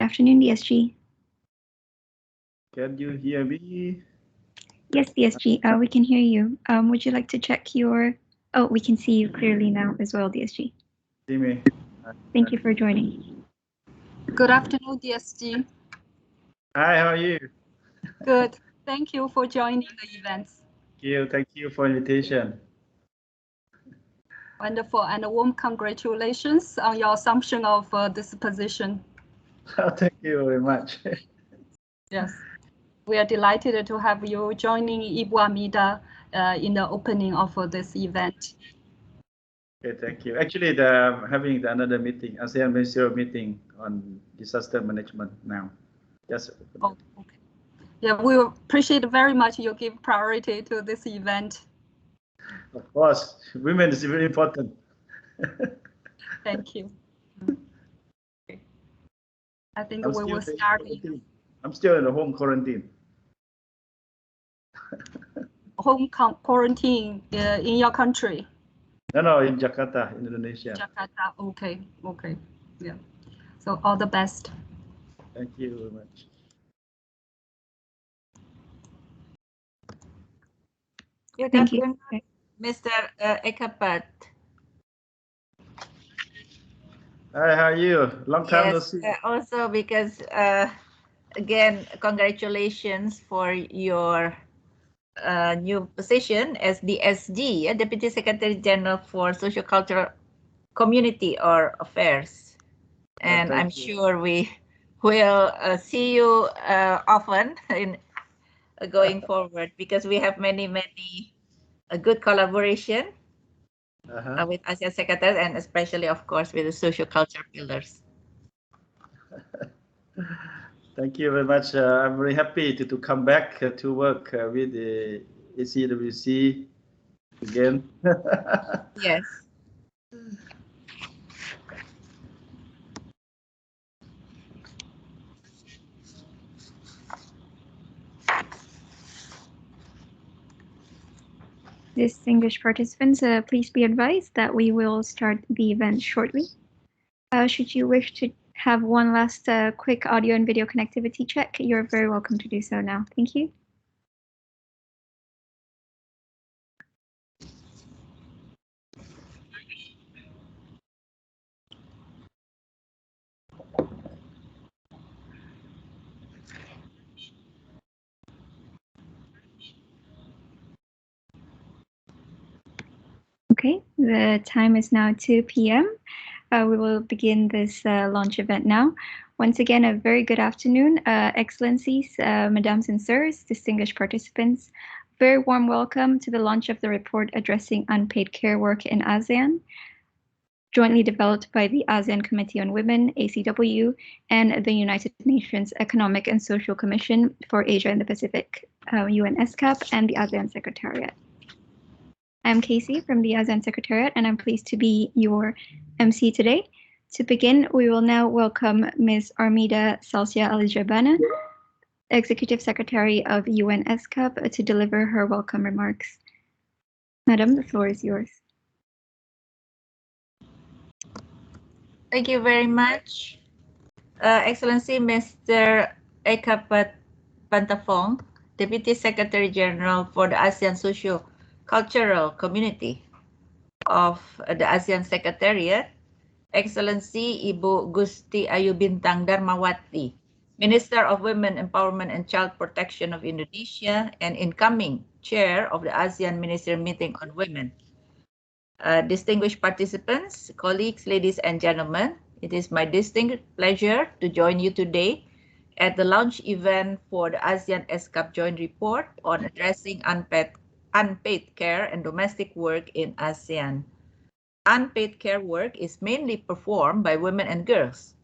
afternoon, DSG. Can you hear me? Yes, DSG, we can hear you. Would you like to check your... Oh, we can see you clearly now as well, DSG. See me? Thank you for joining. Good afternoon, DSG. Hi, how are you? Good. Thank you for joining the event. Thank you for invitation. Wonderful, and a warm congratulations on your assumption of this position. Thank you very much. Yes, we are delighted to have you joining Ibu Amida in the opening of this event. Okay, thank you. Actually, having another meeting, ASEAN Ministerial meeting on disaster management now. Yes. Oh, okay. Yeah, we appreciate very much you give priority to this event. Of course, women is very important. Thank you. Okay. I think we will start. I'm still in the home quarantine. Home quarantine in your country? No, in Jakarta, in Indonesia. Jakarta, okay, yeah. So all the best. Thank you very much. Good Thank you. afternoon, Mr. ESCAP. Hi, how are you? Long time no see. Also because, again, congratulations for your new position as the SD, Deputy Secretary General for Sociocultural Community or Affairs. And I'm sure we will see you often in going forward, because we have many good collaboration with ASEAN secretaries, and especially, of course, with the sociocultural pillars. Thank you very much. I'm very happy to come back to work with the ACWC again. Yes. Distinguished participants, please be advised that we will start the event shortly. Should you wish to have one last quick audio and video connectivity check, you're very welcome to do so now. Thank you. Okay, the time is now 2 p.m. We will begin this launch event now. Once again, a very good afternoon, Excellencies, Mesdames and Sirs, distinguished participants. Very warm welcome to the launch of the report addressing unpaid care work in ASEAN, jointly developed by the ASEAN Committee on Women, ACW, and the United Nations Economic and Social Commission for Asia and the Pacific, ESCAP, and the ASEAN Secretariat. I'm Casey from the ASEAN Secretariat, and I'm pleased to be your MC today. To begin, we will now welcome Ms. Armida Salcia Alijabana, Executive Secretary of ESCAP, to deliver her welcome remarks. Madam, the floor is yours. Thank you very much, Excellency Mr. ESCAP Pantafong, Deputy Secretary General for the ASEAN Sociocultural Community of the ASEAN Secretariat, Excellency Ibu Gusti Ayu Bintang Darmawati, Minister of Women Empowerment and Child Protection of Indonesia and incoming Chair of the ASEAN Ministerial Meeting on Women. Distinguished participants, colleagues, ladies and gentlemen, it is my distinct pleasure to join you today at the launch event for the ASEAN ESCAP Joint Report on addressing unpaid care and domestic work in ASEAN. Unpaid care work is mainly performed by women and girls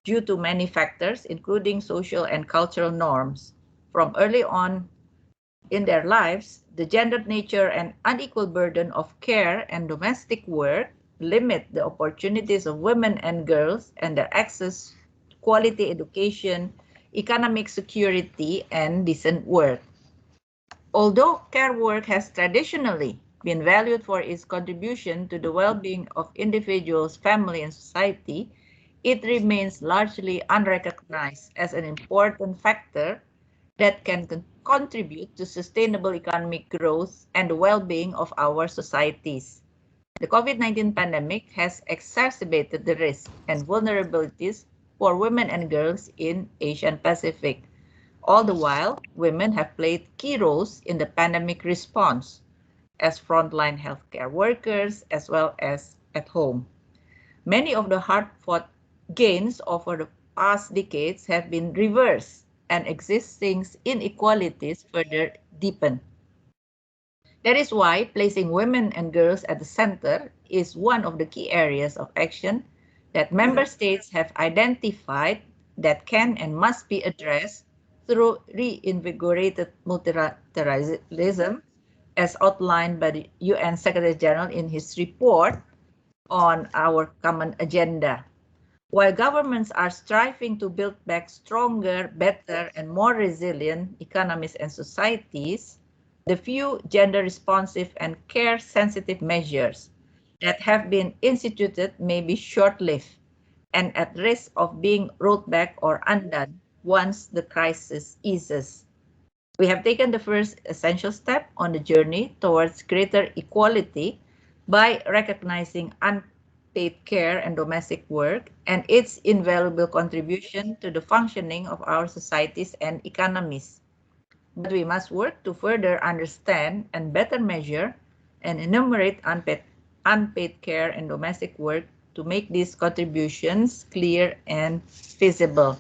due to many factors, including social and cultural norms. From early on in their lives, the gendered nature and unequal burden of care and domestic work limit the opportunities of women and girls and their access to quality education, economic security, and decent work. Although care work has traditionally been valued for its contribution to the well-being of individuals, family, and society, it remains largely unrecognized as an important factor that can contribute to sustainable economic growth and the well-being of our societies. The COVID-19 pandemic has exacerbated the risks and vulnerabilities for women and girls in Asia and Pacific. All the while, women have played key roles in the pandemic response as frontline healthcare workers as well as at home. Many of the hard-fought gains over the past decades have been reversed and existing inequalities further deepen. That is why placing women and girls at the center is one of the key areas of action that member states have identified that can and must be addressed through reinvigorated multilateralism, as outlined by the UN Secretary General in his report on our common agenda. While governments are striving to build back stronger, better, and more resilient economies and societies, the few gender-responsive and care-sensitive measures that have been instituted may be short-lived and at risk of being rolled back or undone once the crisis eases. We have taken the first essential step on the journey towards greater equality by recognizing unpaid care and domestic work and its invaluable contribution to the functioning of our societies and economies. But we must work to further understand and better measure and enumerate unpaid care and domestic work to make these contributions clear and feasible.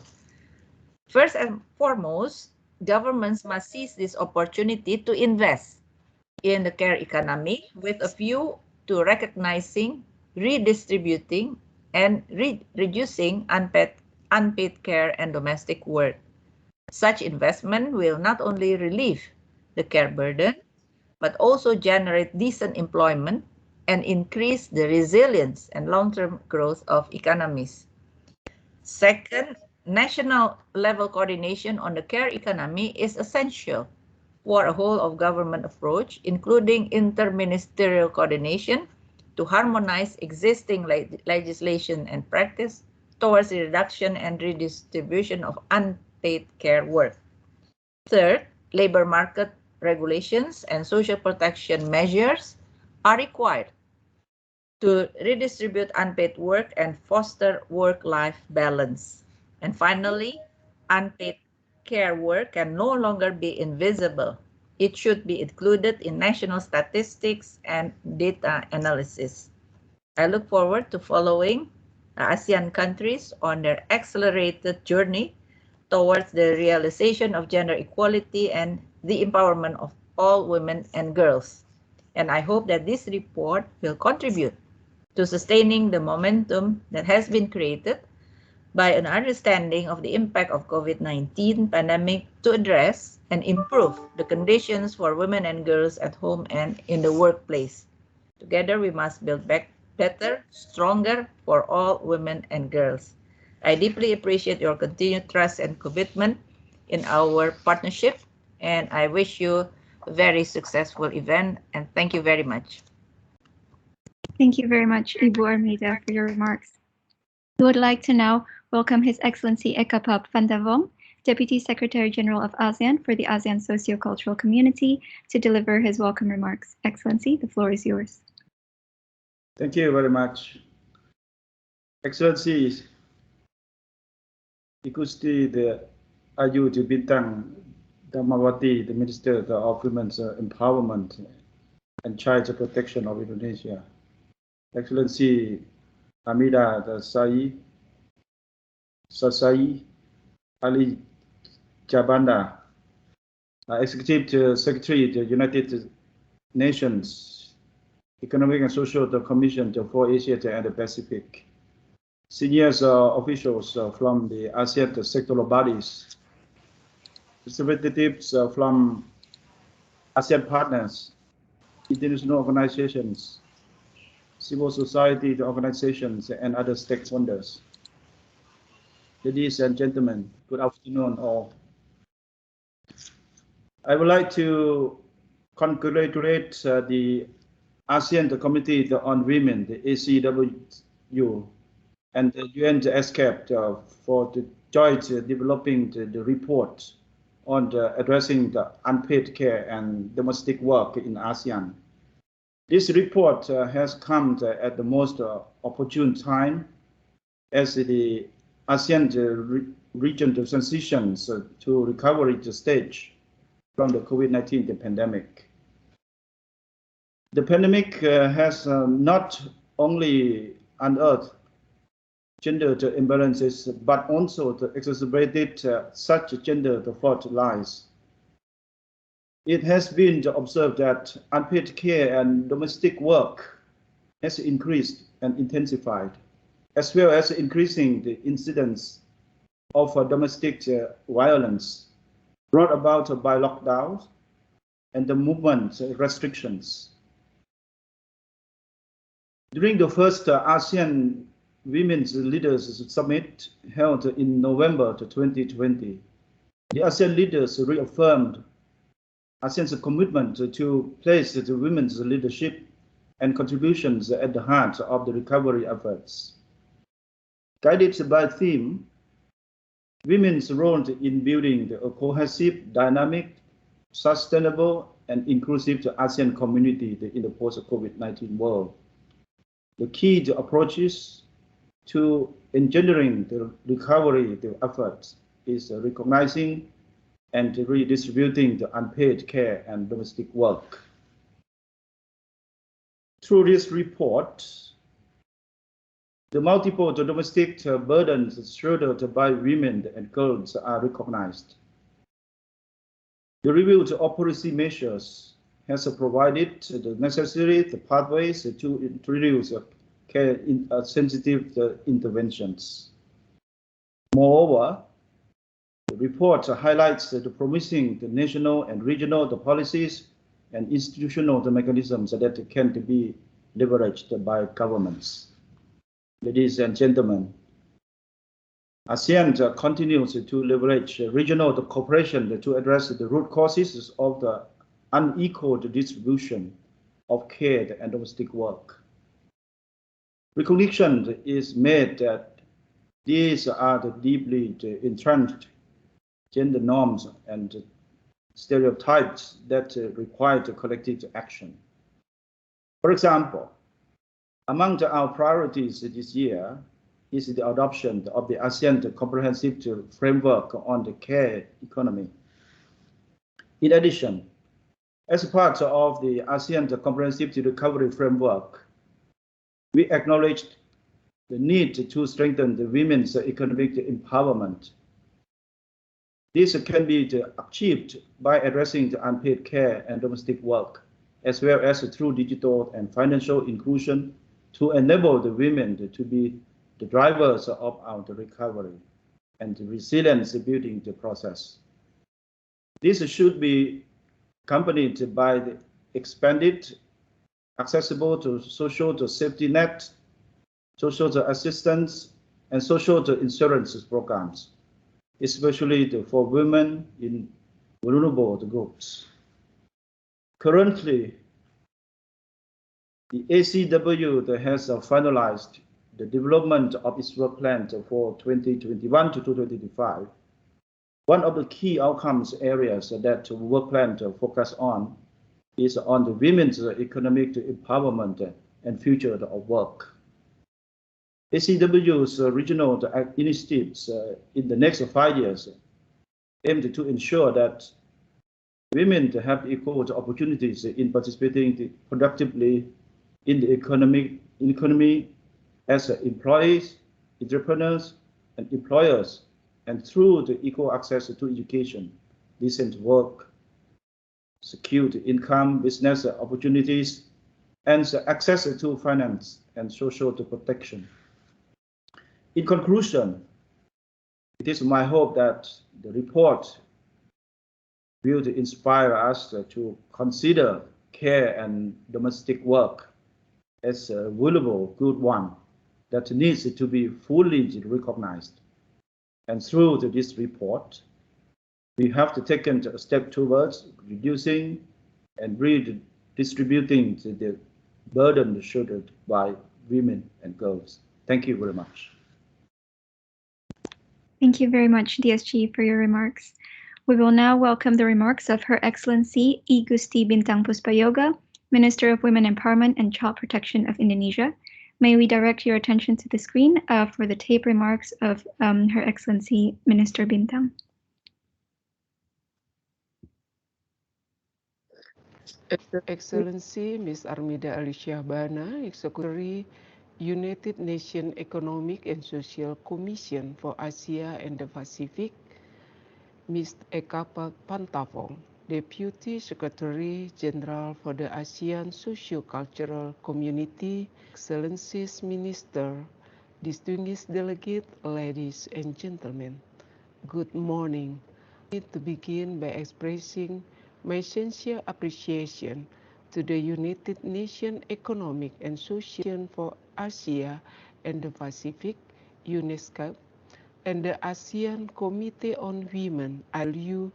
First and foremost, governments must seize this opportunity to invest in the care economy with a view to recognizing, redistributing, and reducing unpaid care and domestic work. Such investment will not only relieve the care burden, but also generate decent employment and increase the resilience and long-term growth of economies. Second, national level coordination on the care economy is essential for a whole of government approach, including interministerial coordination to harmonize existing legislation and practice towards the reduction and redistribution of unpaid care work. Third, labor market regulations and social protection measures are required to redistribute unpaid work and foster work-life balance. And finally, unpaid care work can no longer be invisible. It should be included in national statistics and data analysis. I look forward to following ASEAN countries on their accelerated journey towards the realization of gender equality and the empowerment of all women and girls. And I hope that this report will contribute to sustaining the momentum that has been created by an understanding of the impact of COVID-19 pandemic to address and improve the conditions for women and girls at home and in the workplace. Together, we must build back better, stronger for all women and girls. I deeply appreciate your continued trust and commitment in our partnership, and I wish you a very successful event, and thank you very much. Thank you very much, Ibu Armida, for your remarks. We would like to now welcome His Excellency ESCAP Pantavong, Deputy Secretary General of ASEAN for the ASEAN Sociocultural Community, to deliver his welcome remarks. Excellency, the floor is yours. Thank you very much. Excellencies, Igusti the Ayu Bintang Damawati, the Minister of Women's Empowerment and Child Protection of Indonesia. Excellency Amida the Sasai Ali Jabanda, Executive Secretary of the United Nations Economic and Social Commission for Asia and the Pacific, senior officials from the ASEAN sectoral bodies, representatives from ASEAN partners, international organizations, civil society organizations, and other stakeholders. Ladies and gentlemen, good afternoon all. I would like to congratulate the ASEAN Committee on Women, the ACWU, and the UN ESCAP for the joint developing the report on addressing the unpaid care and domestic work in ASEAN. This report has come at the most opportune time as the ASEAN region transitions to recovery stage from the COVID-19 pandemic. The pandemic has not only unearthed gender imbalances, but also exacerbated such gender fault lines. It has been observed that unpaid care and domestic work has increased and intensified, as well as increasing the incidence of domestic violence brought about by lockdowns and the movement restrictions. During the first ASEAN Women's Leaders Summit held in November 2020, the ASEAN leaders reaffirmed ASEAN's commitment to place the women's leadership and contributions at the heart of the recovery efforts. Guided by theme, women's role in building a cohesive, dynamic, sustainable, and inclusive ASEAN community in the post-COVID-19 world. The key approaches to engendering the recovery efforts is recognizing and redistributing the unpaid care and domestic work. Through this report, the multiple domestic burdens shouldered by women and girls are recognized. The review of policy measures has provided the necessary pathways to introduce care sensitive interventions. Moreover, the report highlights the promising national and regional policies and institutional mechanisms that can be leveraged by governments. Ladies and gentlemen, ASEAN continues to leverage regional cooperation to address the root causes of the unequal distribution of care and domestic work. Recognition is made that these are the deeply entrenched gender norms and stereotypes that require collective action. For example, among our priorities this year is the adoption of the ASEAN Comprehensive Framework on the Care Economy. In addition, as part of the ASEAN Comprehensive Recovery Framework, we acknowledged the need to strengthen the women's economic empowerment. This can be achieved by addressing the unpaid care and domestic work, as well as through digital and financial inclusion to enable the women to be the drivers of our recovery and the resilience building the process. This should be accompanied by the expanded, accessible to social safety net, social assistance, and social insurance programs, especially for women in vulnerable groups. Currently, the ACW has finalized the development of its work plan for 2021 to 2025. One of the key outcomes areas that work plan focus on is on the women's economic empowerment and future of work. ACW's regional initiatives in the next 5 years aimed to ensure that women have equal opportunities in participating productively in the economy as employees, entrepreneurs, and employers, and through the equal access to education, decent work, secure income, business opportunities, and access to finance and social protection. In conclusion, it is my hope that the report will inspire us to consider care and domestic work as a valuable good one that needs to be fully recognized. And through this report, we have to take a step towards reducing and redistributing the burden shouldered by women and girls. Thank you very much. Thank you very much, DSG, for your remarks. We will now welcome the remarks of Her Excellency I Gusti Bintang Puspayoga, Minister of Women Empowerment and Child Protection of Indonesia. May we direct your attention to the screen for the tape remarks of Her Excellency Minister Bintang. Excellency Ms. Armida Alicia Bana, Secretary, United Nations Economic and Social Commission for Asia and the Pacific, Ms. Ekapa Pantafong, Deputy Secretary General for the Asean Sociocultural Community, Excellencies Minister, distinguished delegate, ladies and gentlemen, good morning. I need to begin by expressing my sincere appreciation to the United Nations Economic and Social for Asia and the Pacific, ESCAP, and the ASEAN Committee on Women, ALU,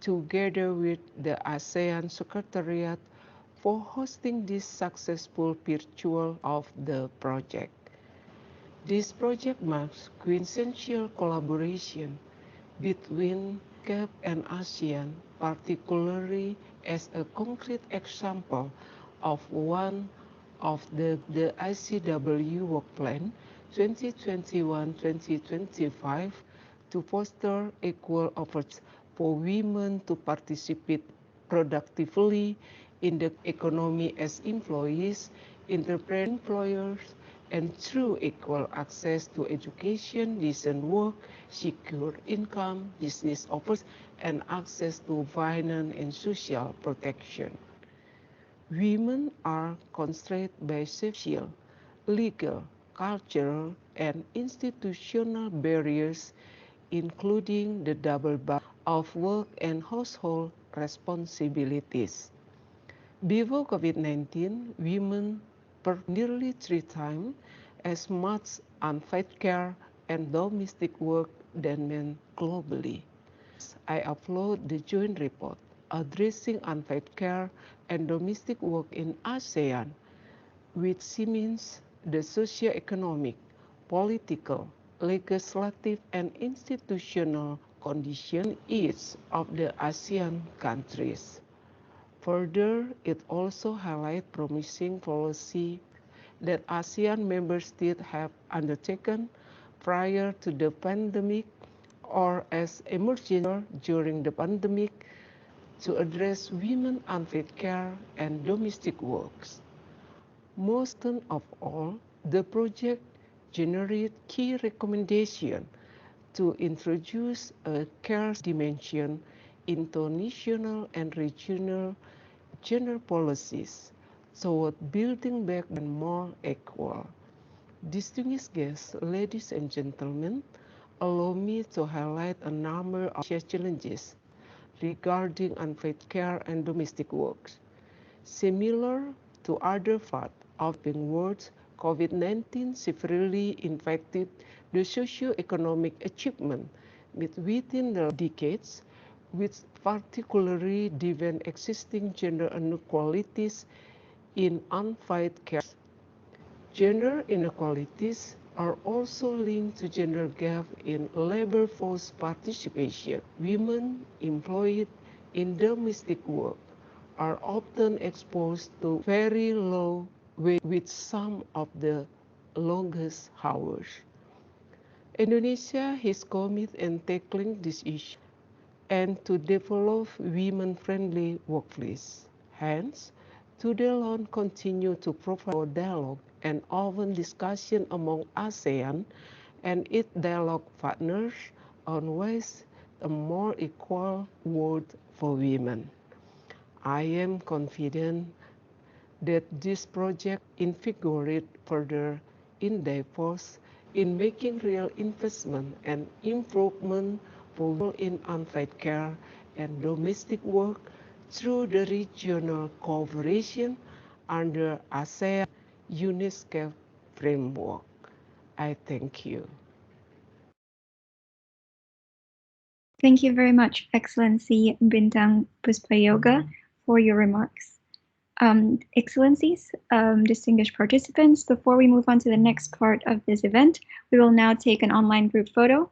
together with the ASEAN Secretariat for hosting this successful virtual of the project. This project marks quintessential collaboration between ESCAP and ASEAN, particularly as a concrete example of one of the ICW Work Plan 2021-2025 to foster equal opportunities for women to participate productively in the economy as employees, employers, and through equal access to education, decent work, secure income, business opportunities, and access to finance and social protection. Women are constrained by social, legal, cultural, and institutional barriers, including the double burden of work and household responsibilities. Before COVID-19, women performed nearly 3 times as much unpaid care and domestic work than men globally. I applaud the joint report addressing unpaid care and domestic work in ASEAN, which means the socio-economic, political, legislative, and institutional conditions each of the ASEAN countries. Further, it also highlights promising policy that ASEAN member states have undertaken prior to the pandemic or as emergency during the pandemic to address women's unpaid care and domestic works. Most of all, the project generated key recommendations to introduce a care dimension into national and regional gender policies toward building back and more equal. Distinguished guests, ladies and gentlemen, allow me to highlight a number of challenges regarding unpaid care and domestic work. Similar to other parts of the world, COVID-19 severely impacted the socio-economic achievement within the decades, which particularly deepened existing gender inequalities in unpaid care. Gender inequalities are also linked to gender gap in labor force participation. Women employed in domestic work are often exposed to very low wage with some of the longest hours. Indonesia is committed in tackling this issue and to develop women-friendly workplace. Hence, Tudalon continue to provide dialogue and open discussion among ASEAN and its dialogue partners on ways a more equal world for women. I am confident that this project invigorate further endeavors in making real investment and improvement for women in unpaid care and domestic work through the regional cooperation under ASEAN UNESCAP framework. I thank you. Thank you very much, Excellency Bintang Puspayoga, for your remarks. Excellencies, distinguished participants, before we move on to the next part of this event, we will now take an online group photo.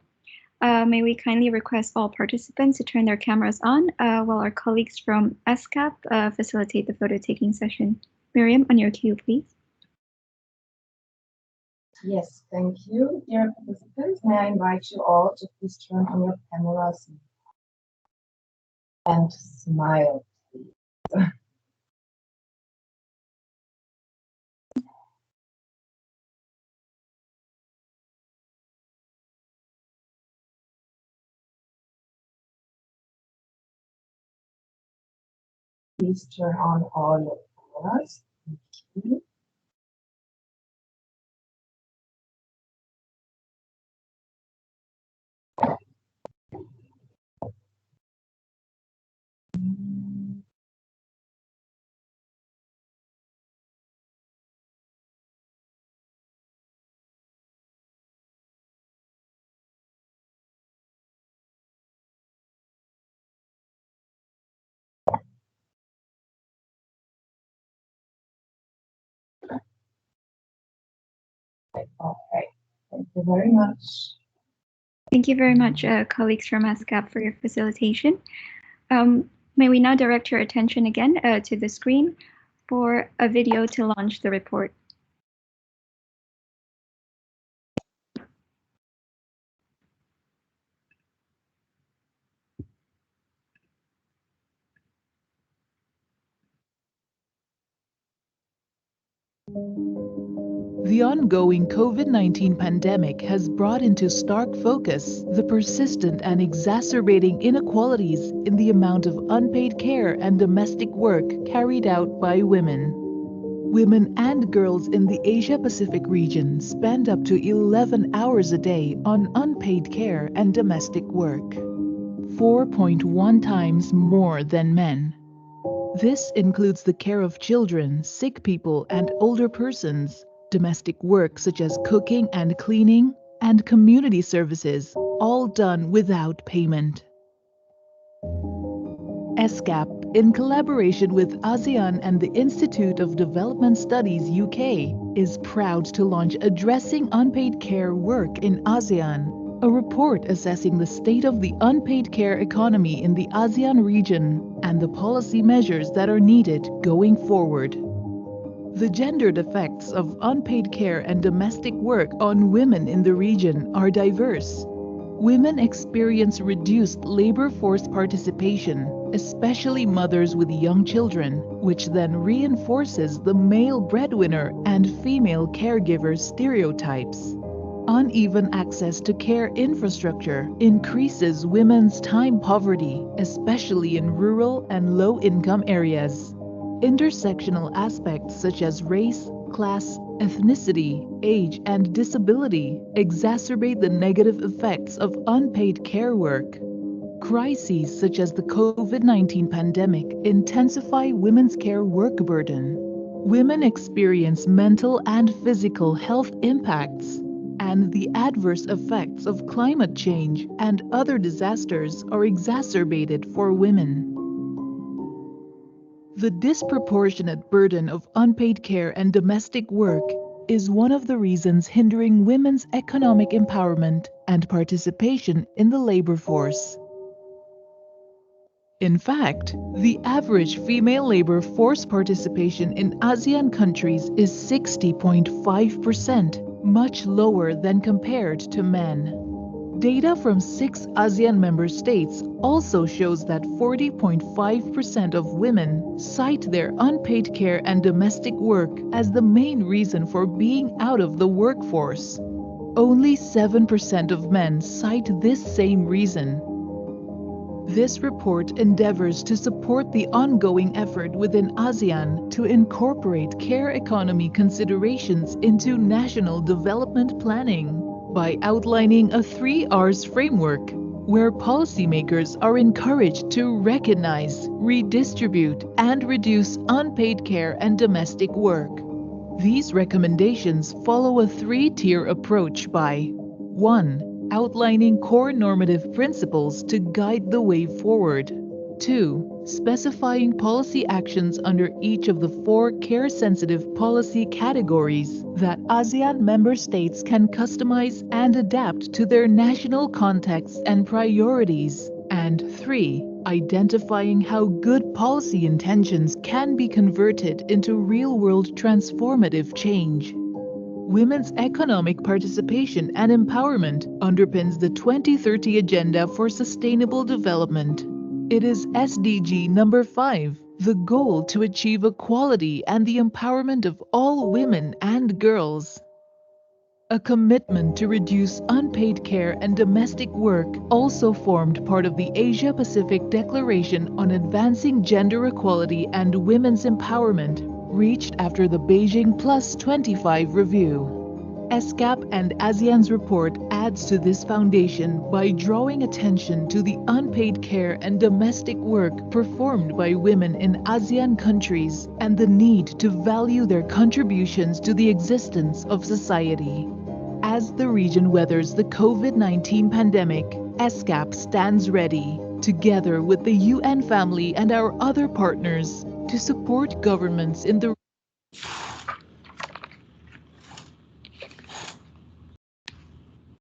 May we kindly request all participants to turn their cameras on while our colleagues from ESCAP facilitate the photo taking session. Miriam, on your cue, please. Yes, thank you. Dear participants, may I invite you all to please turn on your cameras and smile, please. Please turn on all your cameras. Thank you. Okay, thank you very much. Thank you very much, colleagues from ESCAP, for your facilitation. May we now direct your attention again to the screen for a video to launch the report. The ongoing COVID-19 pandemic has brought into stark focus the persistent and exacerbating inequalities in the amount of unpaid care and domestic work carried out by women. Women and girls in the Asia-Pacific region spend up to 11 hours a day on unpaid care and domestic work, 4.1 times more than men. This includes the care of children, sick people, and older persons, domestic work such as cooking and cleaning, and community services, all done without payment. ESCAP, in collaboration with Asean and the Institute of Development Studies UK, is proud to launch Addressing Unpaid Care Work in ASEAN, a report assessing the state of the unpaid care economy in the ASEAN region and the policy measures that are needed going forward. The gendered effects of unpaid care and domestic work on women in the region are diverse. Women experience reduced labor force participation, especially mothers with young children, which then reinforces the male breadwinner and female caregiver stereotypes. Uneven access to care infrastructure increases women's time poverty, especially in rural and low-income areas. Intersectional aspects such as race, class, ethnicity, age, and disability exacerbate the negative effects of unpaid care work. Crises such as the COVID-19 pandemic intensify women's care work burden. Women experience mental and physical health impacts, and the adverse effects of climate change and other disasters are exacerbated for women. The disproportionate burden of unpaid care and domestic work is one of the reasons hindering women's economic empowerment and participation in the labor force. In fact, the average female labor force participation in ASEAN countries is 60.5%, much lower than compared to men. Data from 6 ASEAN member states also shows that 40.5% of women cite their unpaid care and domestic work as the main reason for being out of the workforce. Only 7% of men cite this same reason. This report endeavors to support the ongoing effort within ASEAN to incorporate care economy considerations into national development planning by outlining a 3 Rs framework where policymakers are encouraged to recognize, redistribute, and reduce unpaid care and domestic work. These recommendations follow a 3-tier approach by 1. Outlining core normative principles to guide the way forward. 2, specifying policy actions under each of the 4 care-sensitive policy categories that ASEAN member states can customize and adapt to their national contexts and priorities. And 3, identifying how good policy intentions can be converted into real-world transformative change. Women's economic participation and empowerment underpins the 2030 Agenda for Sustainable Development. It is SDG number 5, the goal to achieve equality and the empowerment of all women and girls. A commitment to reduce unpaid care and domestic work also formed part of the Asia-Pacific Declaration on Advancing Gender Equality and Women's Empowerment, reached after the Beijing Plus 25 review. ESCAP and ASEAN's report adds to this foundation by drawing attention to the unpaid care and domestic work performed by women in ASEAN countries and the need to value their contributions to the existence of society. As the region weathers the COVID-19 pandemic, ESCAP stands ready, together with the UN family and our other partners, to support governments in the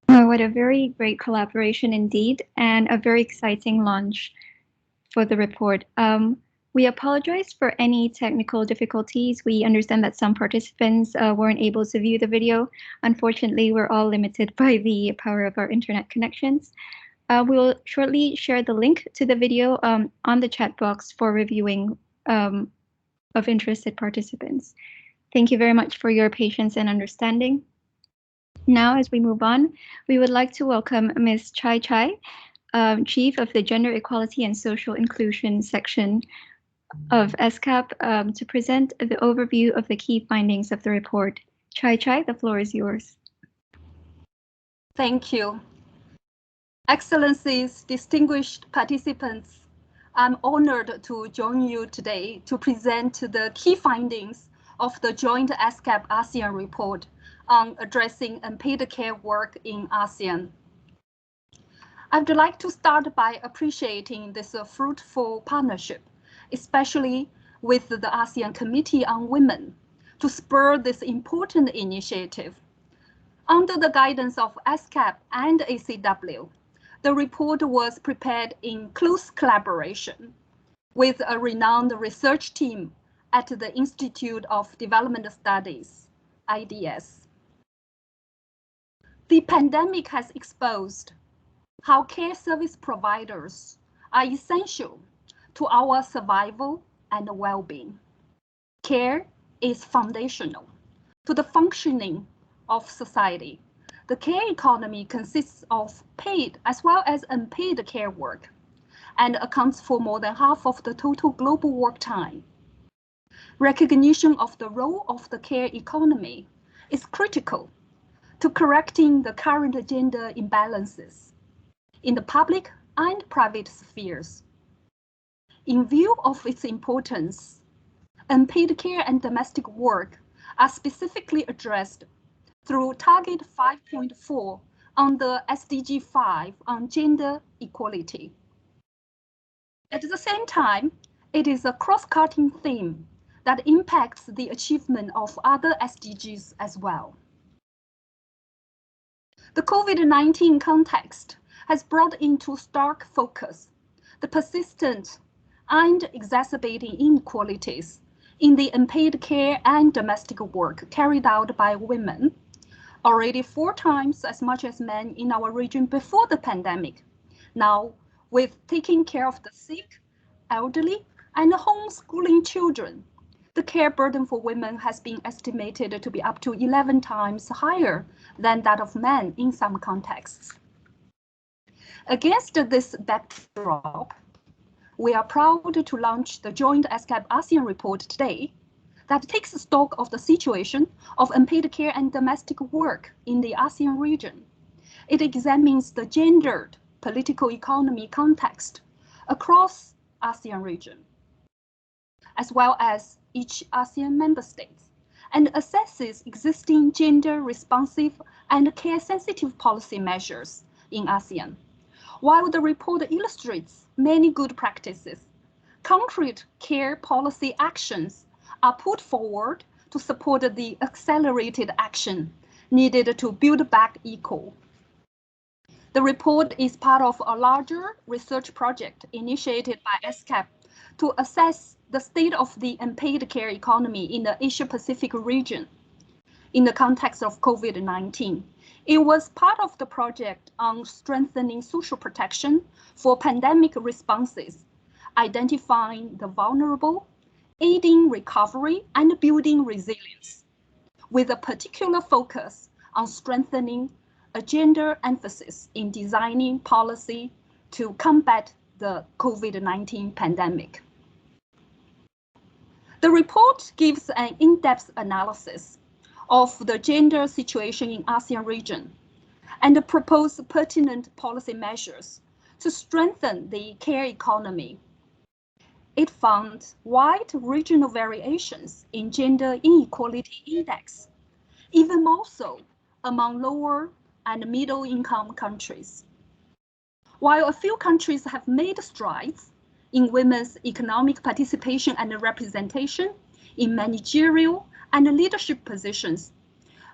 What a very great collaboration indeed, and a very exciting launch for the report. We apologize for any technical difficulties. We understand that some participants weren't able to view the video. Unfortunately, we're all limited by the power of our internet connections. We will shortly share the link to the video on the chat box for reviewing of interested participants. Thank you very much for your patience and understanding. Now, as we move on, we would like to welcome Ms. Chai Chai, Chief of the Gender Equality and Social Inclusion section of ESCAP, to present the overview of the key findings of the report. Chai Chai, the floor is yours. Thank you. Excellencies, distinguished participants, I'm honored to join you today to present the key findings of the joint ESCAP ASEAN report on addressing unpaid care work in ASEAN. I'd like to start by appreciating this fruitful partnership, especially with the ASEAN Committee on Women, to spur this important initiative. Under the guidance of ESCAP and ACW, the report was prepared in close collaboration with a renowned research team at the Institute of Development Studies, IDS. The pandemic has exposed how care service providers are essential to our survival and well-being. Care is foundational to the functioning of society. The care economy consists of paid as well as unpaid care work and accounts for more than half of the total global work time. Recognition of the role of the care economy is critical to correcting the current gender imbalances in the public and private spheres. In view of its importance, unpaid care and domestic work are specifically addressed through Target 5.4 on the SDG 5 on gender equality. At the same time, it is a cross-cutting theme that impacts the achievement of other SDGs as well. The COVID-19 context has brought into stark focus the persistent and exacerbating inequalities in the unpaid care and domestic work carried out by women, already 4 times as much as men in our region before the pandemic. Now, with taking care of the sick, elderly, and homeschooling children, the care burden for women has been estimated to be up to 11 times higher than that of men in some contexts. Against this backdrop, we are proud to launch the joint ESCAP ASEAN report today that takes stock of the situation of unpaid care and domestic work in the ASEAN region. It examines the gendered political economy context across ASEAN region, as well as each ASEAN member state, and assesses existing gender-responsive and care-sensitive policy measures in ASEAN. While the report illustrates many good practices Concrete care policy actions are put forward to support the accelerated action needed to build back equal. The report is part of a larger research project initiated by ESCAP to assess the state of the unpaid care economy in the Asia-Pacific region in the context of COVID-19. It was part of the project on strengthening social protection for pandemic responses, identifying the vulnerable, aiding recovery, and building resilience, with a particular focus on strengthening a gender emphasis in designing policy to combat the COVID-19 pandemic. The report gives an in-depth analysis of the gender situation in ASEAN region and propose pertinent policy measures to strengthen the care economy. It found wide regional variations in gender inequality index, even more so among lower and middle income countries. While a few countries have made strides in women's economic participation and representation in managerial and leadership positions,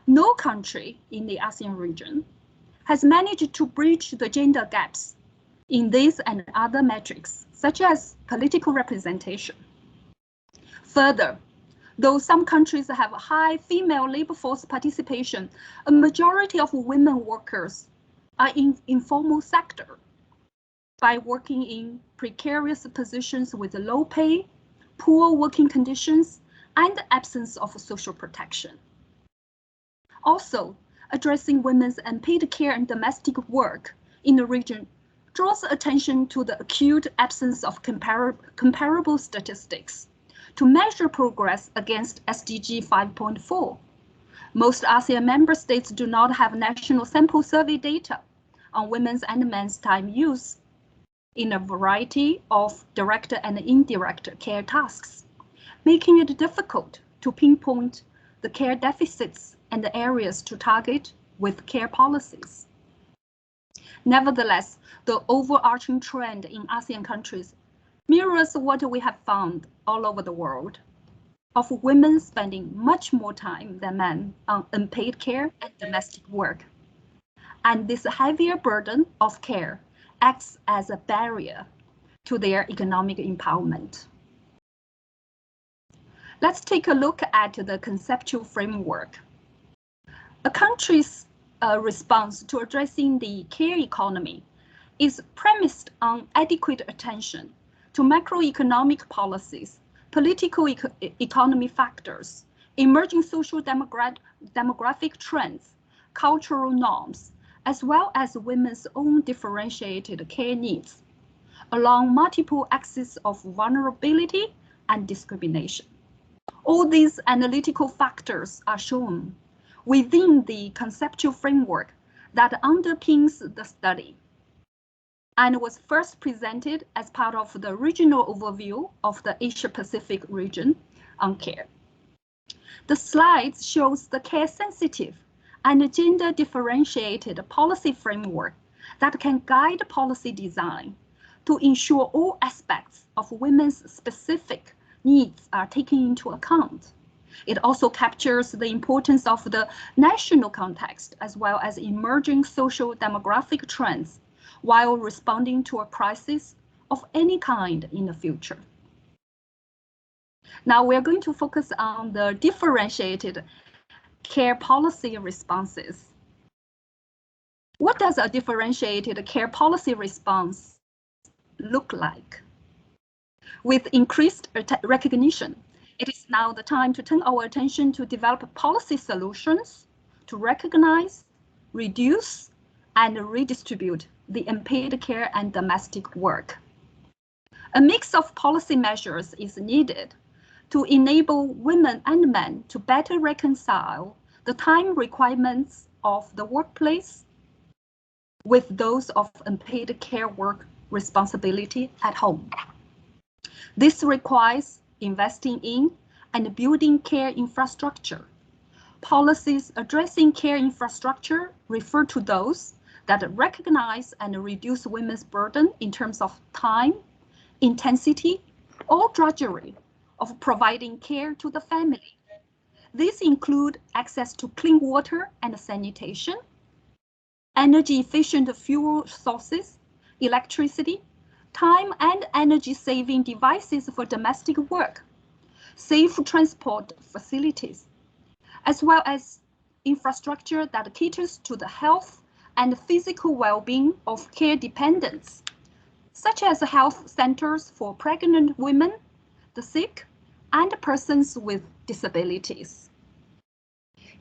no country in the ASEAN region has managed to bridge the gender gaps in these and other metrics, such as political representation. Further, though some countries have high female labor force participation, a majority of women workers are in informal sector by working in precarious positions with low pay, poor working conditions, and absence of social protection. Also, addressing women's unpaid care and domestic work in the region draws attention to the acute absence of comparable statistics to measure progress against SDG 5.4. Most ASEAN member states do not have national sample survey data on women's and men's time use in a variety of direct and indirect care tasks, making it difficult to pinpoint the care deficits and the areas to target with care policies. Nevertheless, the overarching trend in ASEAN countries mirrors what we have found all over the world, of women spending much more time than men on unpaid care and domestic work. And this heavier burden of care acts as a barrier to their economic empowerment. Let's take a look at the conceptual framework. A country's response to addressing the care economy is premised on adequate attention to macroeconomic policies, political economy factors, emerging social demographic trends, cultural norms, as well as women's own differentiated care needs, along multiple axes of vulnerability and discrimination. All these analytical factors are shown within the conceptual framework that underpins the study and was first presented as part of the regional overview of the Asia-Pacific region on care. The slides shows the care-sensitive and gender-differentiated policy framework that can guide policy design to ensure all aspects of women's specific needs are taken into account. It also captures the importance of the national context as well as emerging social demographic trends while responding to a crisis of any kind in the future. Now we're going to focus on the differentiated care policy responses. What does a differentiated care policy response look like? With increased recognition, it is now the time to turn our attention to develop policy solutions to recognize, reduce, and redistribute the unpaid care and domestic work. A mix of policy measures is needed to enable women and men to better reconcile the time requirements of the workplace with those of unpaid care work responsibility at home. This requires investing in and building care infrastructure. Policies addressing care infrastructure refer to those that recognize and reduce women's burden in terms of time, intensity, or drudgery of providing care to the family. These include access to clean water and sanitation, energy-efficient fuel sources, electricity, time and energy-saving devices for domestic work, safe transport facilities, as well as infrastructure that caters to the health and physical well-being of care dependents, such as health centers for pregnant women, the sick, and persons with disabilities.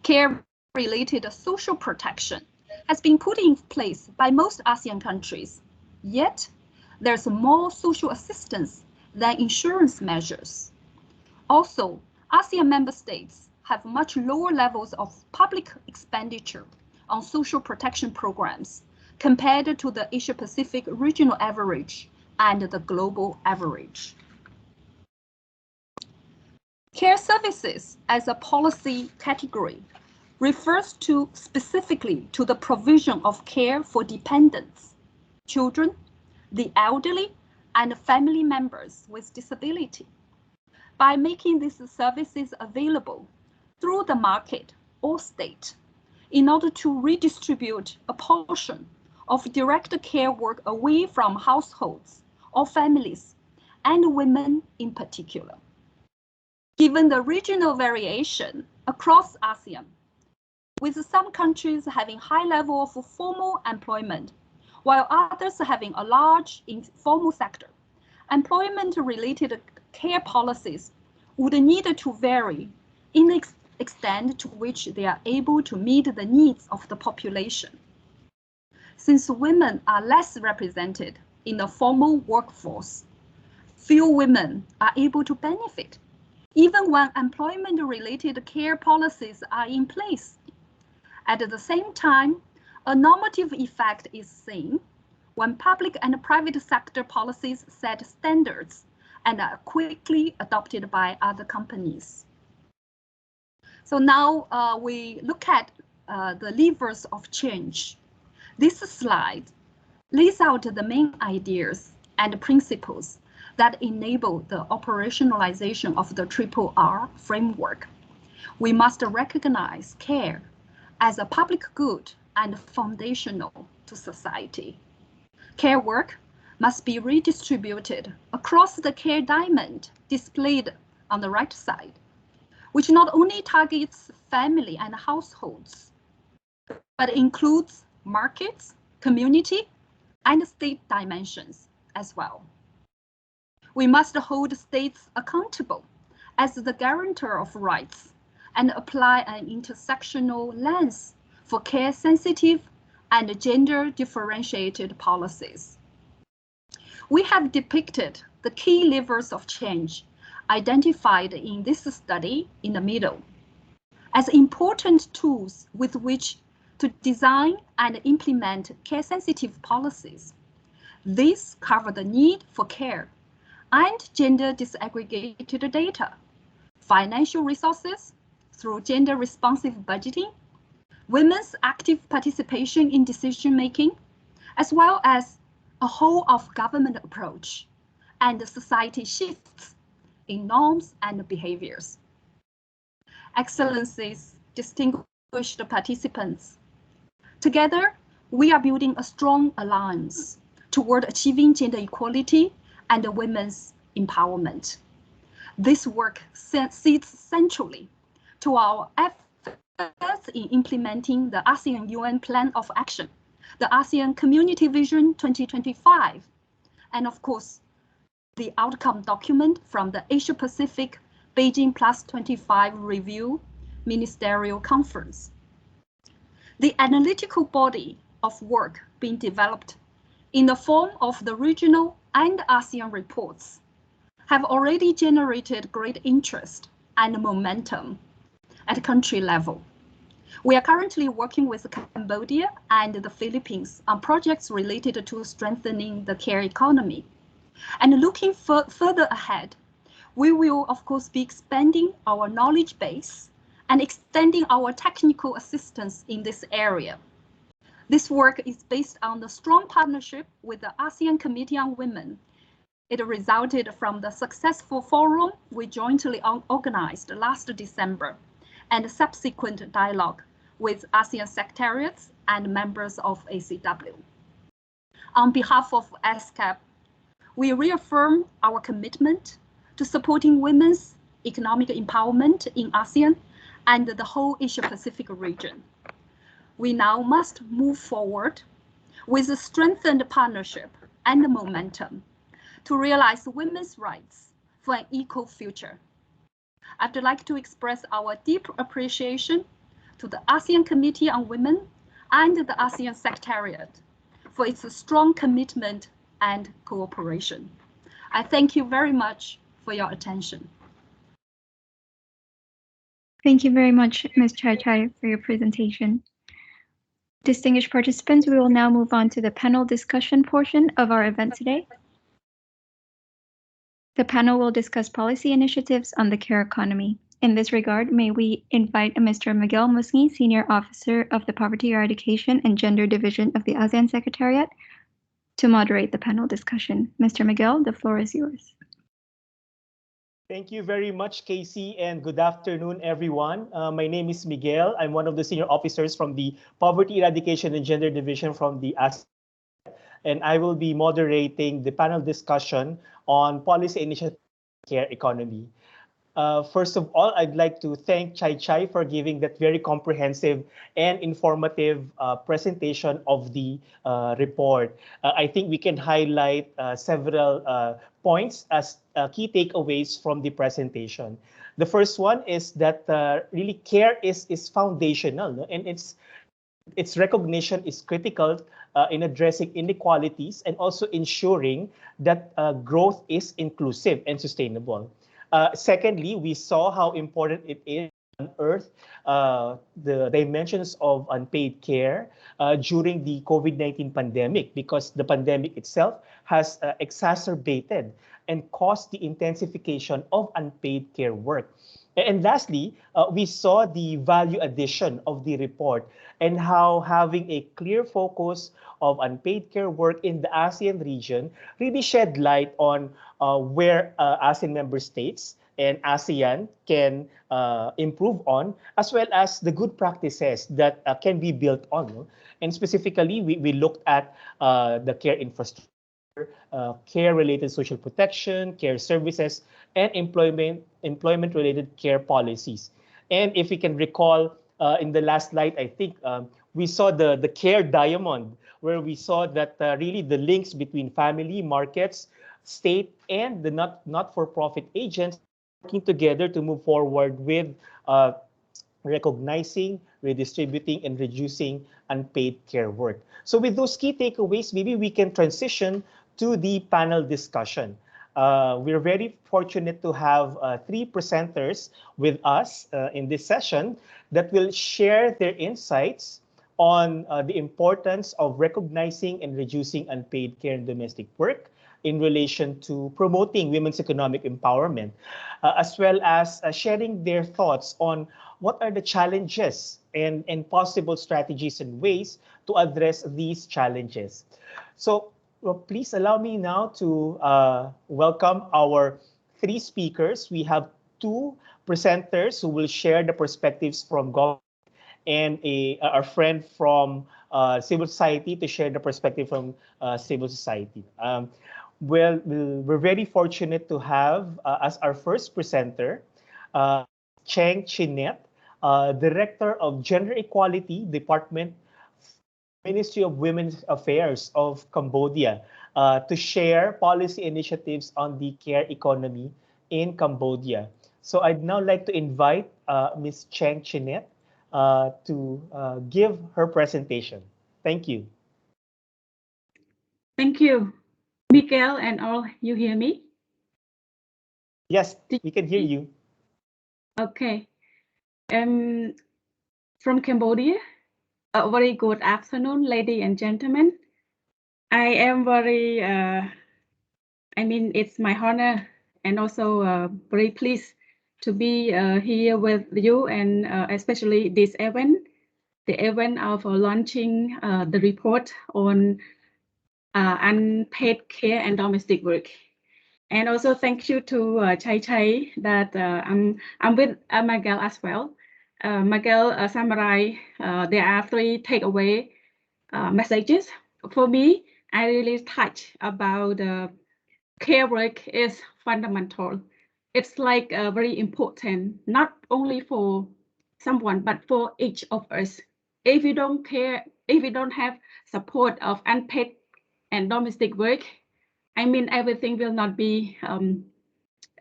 Care-related social protection has been put in place by most ASEAN countries, yet there's more social assistance than insurance measures. Also, ASEAN member states have much lower levels of public expenditure on social protection programs compared to the Asia-Pacific regional average and the global average. Care services as a policy category refers specifically to the provision of care for dependents, children, the elderly, and family members with disability. By making these services available through the market or state in order to redistribute a portion of direct care work away from households or families and women in particular. Given the regional variation across ASEAN, with some countries having high level of formal employment, while others having a large informal sector, employment-related care policies would need to vary in the extent to which they are able to meet the needs of the population. Since women are less represented in the formal workforce, few women are able to benefit, even when employment-related care policies are in place. At the same time, a normative effect is seen when public and private sector policies set standards and are quickly adopted by other companies. So now we look at the levers of change. This slide lays out the main ideas and principles that enable the operationalization of the RRR framework. We must recognize care as a public good and foundational to society. Care work must be redistributed across the care diamond displayed on the right side, which not only targets family and households, but includes markets, community, and state dimensions as well. We must hold states accountable as the guarantor of rights and apply an intersectional lens for care-sensitive and gender-differentiated policies. We have depicted the key levers of change identified in this study in the middle as important tools with which to design and implement care-sensitive policies. These cover the need for care and gender disaggregated data, financial resources through gender-responsive budgeting, women's active participation in decision-making, as well as a whole of government approach and society shifts in norms and behaviors. Excellencies, distinguished participants, together we are building a strong alliance toward achieving gender equality and women's empowerment. This work sits centrally to our efforts in implementing the ASEAN UN Plan of Action, the ASEAN Community Vision 2025, and of course, the outcome document from the Asia-Pacific Beijing Plus 25 Review Ministerial Conference. The analytical body of work being developed in the form of the regional and ASEAN reports have already generated great interest and momentum at country level. We are currently working with Cambodia and the Philippines on projects related to strengthening the care economy. And looking further ahead, we will of course be expanding our knowledge base and extending our technical assistance in this area. This work is based on the strong partnership with the ASEAN Committee on Women It resulted from the successful forum we jointly organized last December and subsequent dialogue with ASEAN secretariats and members of ACW. On behalf of ESCAP, we reaffirm our commitment to supporting women's economic empowerment in ASEAN and the whole Asia-Pacific region. We now must move forward with a strengthened partnership and momentum to realize women's rights for an equal future. I'd like to express our deep appreciation to the ASEAN Committee on Women and the ASEAN Secretariat for its strong commitment and cooperation. I thank you very much for your attention. Thank you very much, Ms. Chai Chai, for your presentation. Distinguished participants, we will now move on to the panel discussion portion of our event today. The panel will discuss policy initiatives on the care economy. In this regard, may we invite Mr. Miguel Musni, Senior Officer of the Poverty Eradication and Gender Division of the ASEAN Secretariat, to moderate the panel discussion. Mr. Miguel, the floor is yours. Thank you very much, Casey, and good afternoon, everyone. My name is Miguel. I'm one of the senior officers from the Poverty Eradication and Gender Division from the ASEAN, and I will be moderating the panel discussion on policy initiative care economy. First of all, I'd like to thank Chai Chai for giving that very comprehensive and informative presentation of the report. I think we can highlight several points as key takeaways from the presentation. The first one is that really care is foundational, no? And its recognition is critical in addressing inequalities and also ensuring that growth is inclusive and sustainable. Secondly, we saw how important it is to unearth the dimensions of unpaid care during the COVID-19 pandemic, because the pandemic itself has exacerbated and caused the intensification of unpaid care work. And lastly, we saw the value addition of the report and how having a clear focus of unpaid care work in the ASEAN region really shed light on where ASEAN member states and ASEAN can improve on, as well as the good practices that can be built on. And specifically, we looked at the care infrastructure, care-related social protection, care services, and employment-related care policies. And if we can recall, in the last slide, I think we saw the care diamond, where we saw that really the links between family, markets, state, and the not-for-profit agents working together to move forward with recognizing, redistributing, and reducing unpaid care work. So with those key takeaways, maybe we can transition to the panel discussion. We're very fortunate to have three presenters with us in this session that will share their insights on the importance of recognizing and reducing unpaid care and domestic work in relation to promoting women's economic empowerment, as well as sharing their thoughts on what are the challenges and possible strategies and ways to address these challenges. So please allow me now to welcome our three speakers. We have two presenters who will share the perspectives from government and our friend from civil society to share the perspective from civil society. Well, we're very fortunate to have as our first presenter, Cheng Chinet, Director of Gender Equality Department, Ministry of Women's Affairs of Cambodia, to share policy initiatives on the care economy in Cambodia. So I'd now like to invite Ms. Cheng Chinet to give her presentation. Thank you. Thank you, Miguel, and all. You hear me? Yes, we can hear you. Okay. From Cambodia, a very good afternoon, ladies and gentlemen. I am very, it's my honor and also very pleased to be here with you, and especially this event, the event of launching the report on unpaid care and domestic work. And also thank you to Chai Chai that I'm with Miguel as well. Miguel summarized, there are 3 takeaway messages. For me, I really touch about care work is fundamental. It's like very important, not only for someone, but for each of us. If you don't care, if you don't have support of unpaid and domestic work, I mean, everything will not be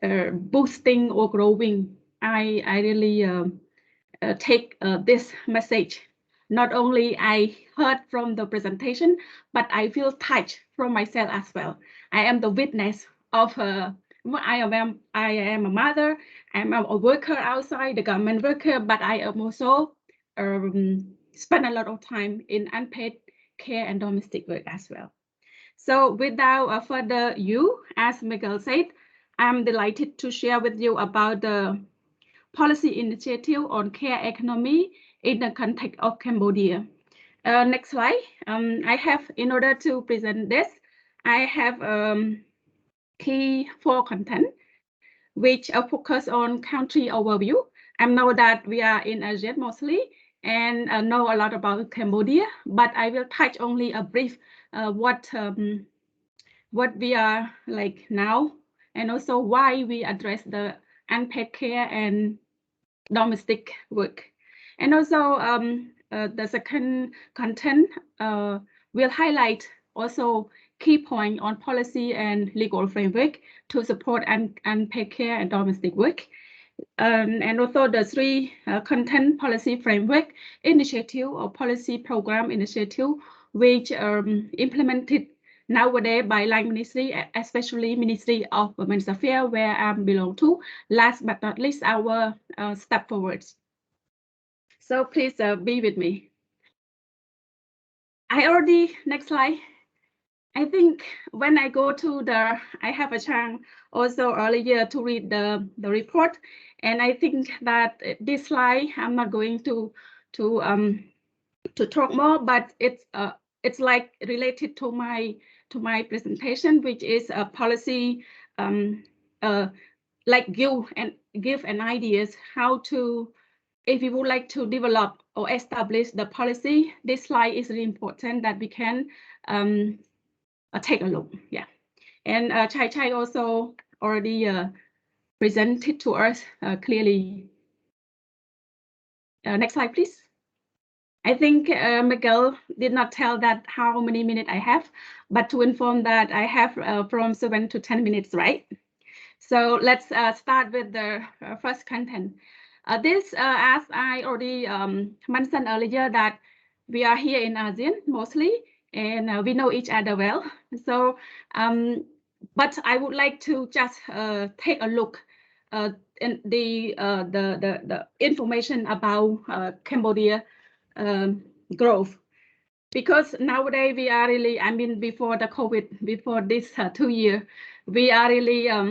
boosting or growing. I really take this message. Not only I heard from the presentation, but I feel touched from myself as well. I am the witness of I am a mother, I'm a worker outside, the government worker, but I am also spend a lot of time in unpaid care and domestic work as well. So without further ado, as Miguel said, I'm delighted to share with you about the policy initiative on care economy in the context of Cambodia. Next slide. I have, in order to present this, I have key 4 content, which focus on country overview. I know that we are in Asean mostly and know a lot about Cambodia, but I will touch only a brief what we are like now, and also why we address the unpaid care and domestic work. And also the second content will highlight also key point on policy and legal framework to support unpaid care and domestic work. And also the 3 content policy framework initiative or policy program initiative, which implemented nowadays by line ministry, especially Ministry of Women's Affairs, where I belong to. Last but not least, our step forwards. So please be with me. Next slide. I think when I go to I have a chance also earlier to read the report, and I think that this slide I'm not going to talk more, but it's like related to my presentation, which is a policy like give an ideas how to, if you would like to develop or establish the policy. This slide is really important that we can take a look. Yeah, and Chai Chai also already presented to us clearly. Next slide, please. I think Miguel did not tell that how many minutes I have, but to inform that I have from 7 to 10 minutes, right? So let's start with the first content. This, as I already mentioned earlier, that we are here in ASEAN mostly, and we know each other well. So, but I would like to just take a look in the information about Cambodia growth, because nowadays we are really, I mean, before the COVID, before this 2 years, we are really, I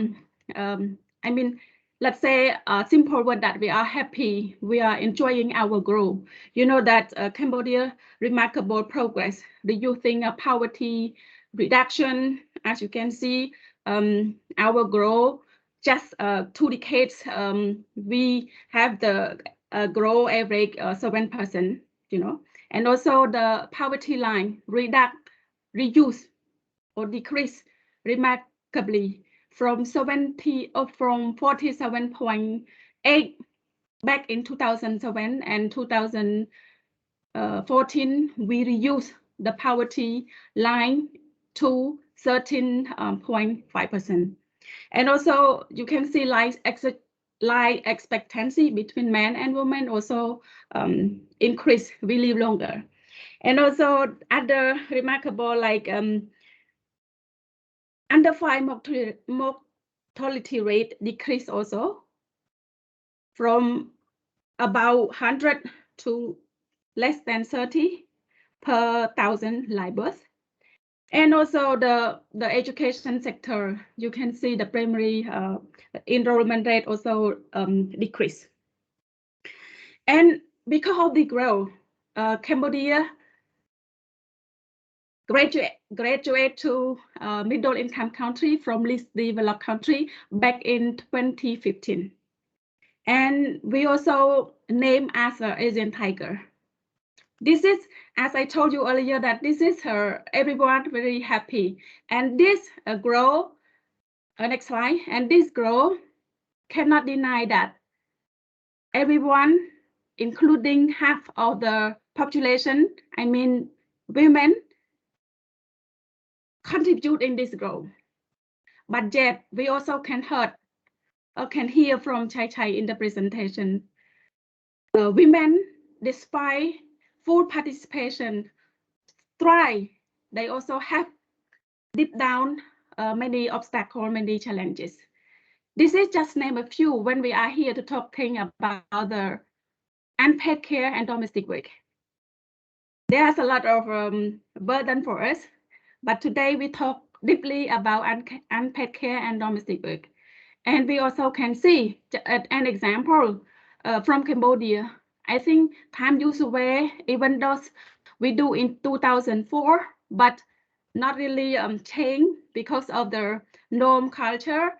mean, let's say a simple word that we are happy, we are enjoying our growth. You know that Cambodia remarkable progress, reducing poverty, reduction, as you can see, our growth, just 2 decades, we have the growth average 7%, you know, and also the poverty line reduce or decrease remarkably from 47.8 back in 2007 and 2014. We reduced the poverty line to 13.5%. And also you can see life expectancy between men and women also increase, we live longer. And also other remarkable, like under 5 mortality rate decrease also from about 100 to less than 30 per 1,000 live births. And also the education sector, you can see the primary enrollment rate also decrease. And because of the growth, Cambodia graduate to middle income country from least developed country back in 2015. And we also named as an Asian tiger. This is, as I told you earlier, that this is everyone very happy. And this grow, next slide, and this grow cannot deny that everyone, including half of the population, I mean women, contribute in this growth. But yet we also can hear from Chai in the presentation. Women, despite full participation, try. They also have deep down many obstacles, many challenges. This is just name a few when we are here to talking about the unpaid care and domestic work. There's a lot of burden for us, but today we talk deeply about unpaid care and domestic work. And we also can see an example from Cambodia. I think time use away, even though we do in 2004, but not really change because of the norm culture.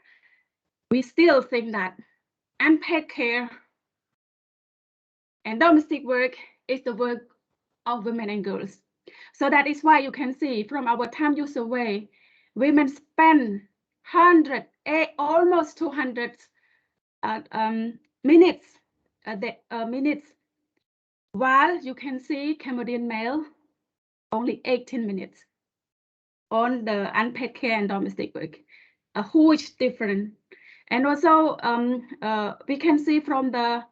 We still think that unpaid care and domestic work is the work of women and girls. So that is why you can see from our time use away, women spend almost 200 minutes, while you can see Cambodian male only 18 minutes on the unpaid care and domestic work, a huge difference. And also we can see from the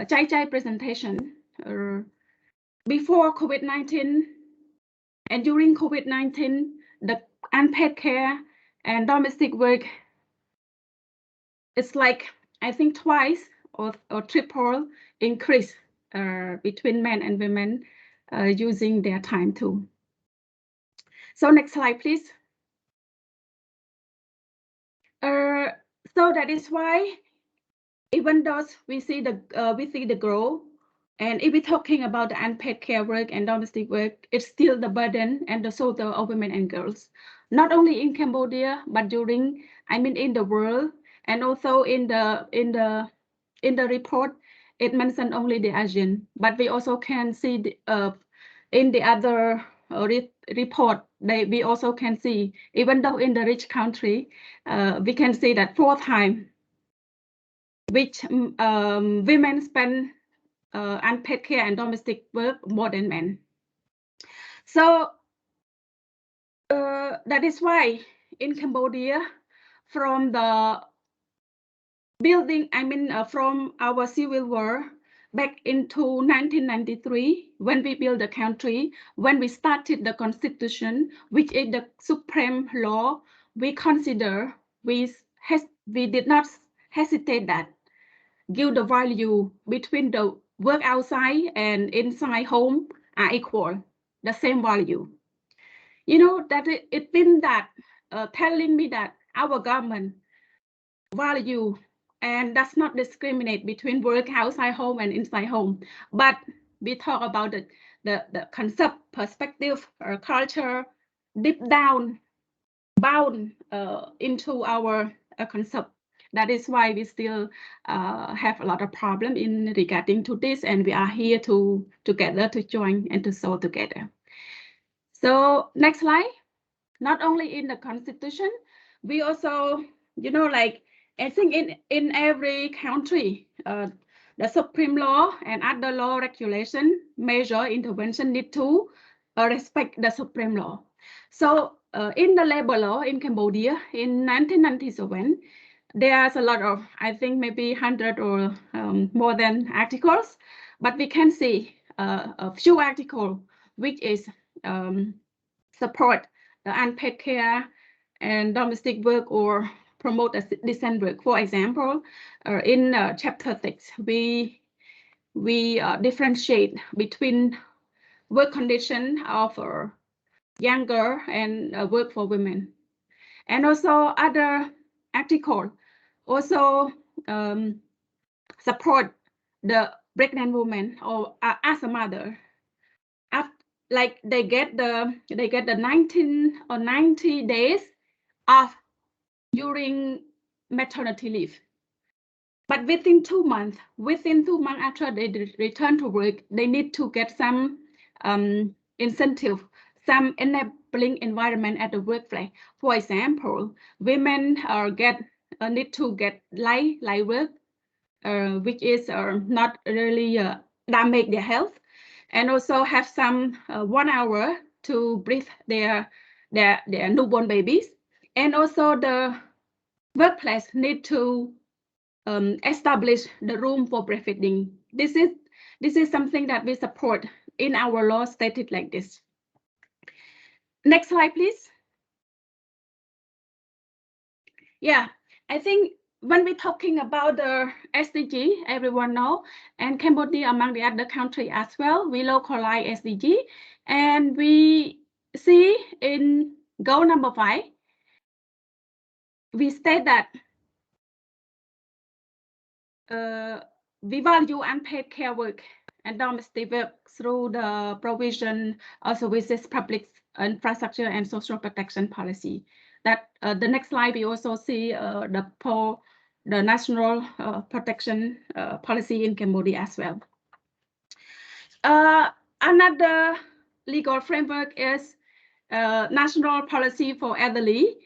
Chai presentation, before COVID-19 and during COVID-19, the unpaid care and domestic work is like, I think twice or triple increase between men and women using their time too. So next slide, please. So that is why, even though we see the growth, and if we're talking about the unpaid care work and domestic work, it's still the burden and the struggle of women and girls, not only in Cambodia, but in the world, and also in the report, it mentioned only the Asian, but we also can see in the other report, we also can see, even though in the rich country, we can see that 4 times which women spend unpaid care and domestic work more than men. So that is why in Cambodia, from the building, from our civil war back into 1993, when we built the country, when we started the constitution, which is the supreme law, we consider, we did not hesitate that give the value between the work outside and inside home are equal, the same value. You know, that it means that telling me that our government value and does not discriminate between work outside home and inside home. But we talk about the concept, perspective, or culture deep down, bound into our concept. That is why we still have a lot of problem in regarding to this, and we are here together to join and to solve together. So next slide. Not only in the constitution, we also, I think in every country, the supreme law and other law regulation measure intervention need to respect the supreme law. So in the labor law in Cambodia in 1997, there's a lot of, I think maybe 100 or more than articles, but we can see a few articles which is support the unpaid care and domestic work or promote a decent work. For example, in chapter 6, we differentiate between work condition of younger and work for women. And also other article also support the pregnant woman or as a mother. like they get the 19 or 90 days off during maternity leave. But within 2 months after they return to work, they need to get some incentive, some enabling environment at the workplace. For example, women need to get light work, which is not really damage their health, and also have some 1 hour to breathe their newborn babies. And also the workplace need to establish the room for breastfeeding. This is something that we support in our law stated like this. Next slide, please. Yeah, I think when we're talking about the SDG, everyone know, and Cambodia among the other country as well, we localize SDG, and we see in goal number 5, we state that we value unpaid care work and domestic work through the provision of services, public infrastructure, and social protection policy. That the next slide, we also see the national protection policy in Cambodia as well. Another legal framework is national policy for elderly.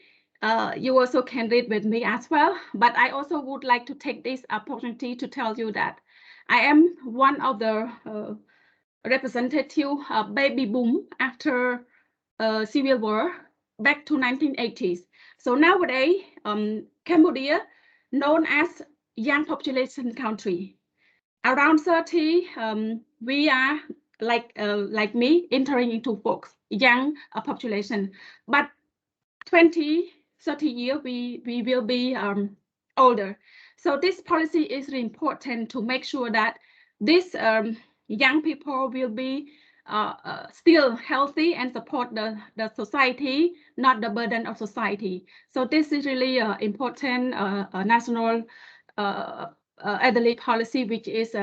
You also can read with me as well, but I also would like to take this opportunity to tell you that I am one of the representative baby boom after Civil War back to 1980s. So nowadays, Cambodia, known as young population country, around 30, we are like me entering into folks, young population, but 20, 30 years, we will be older. So this policy is really important to make sure that these young people will be still healthy and support the society, not the burden of society. So this is really important national elderly policy, which is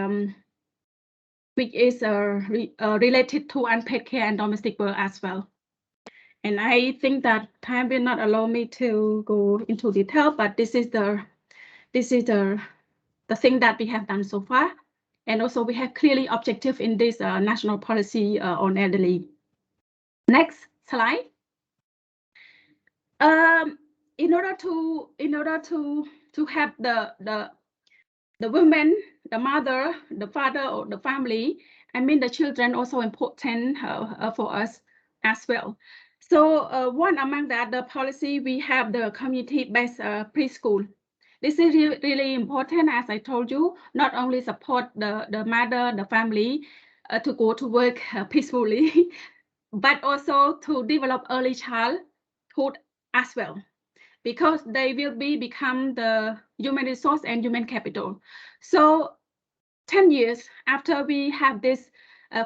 related to unpaid care and domestic work as well. And I think that time will not allow me to go into detail, but this is the thing that we have done so far. And also we have clearly objective in this national policy on elderly. Next slide. In order to have the women, the mother, the father, or the family, I mean the children also important for us as well. So one among that, the policy, we have the community-based preschool. This is really important, as I told you, not only support the mother, the family to go to work peacefully, but also to develop early childhood as well, because they will become the human resource and human capital. So 10 years after we have this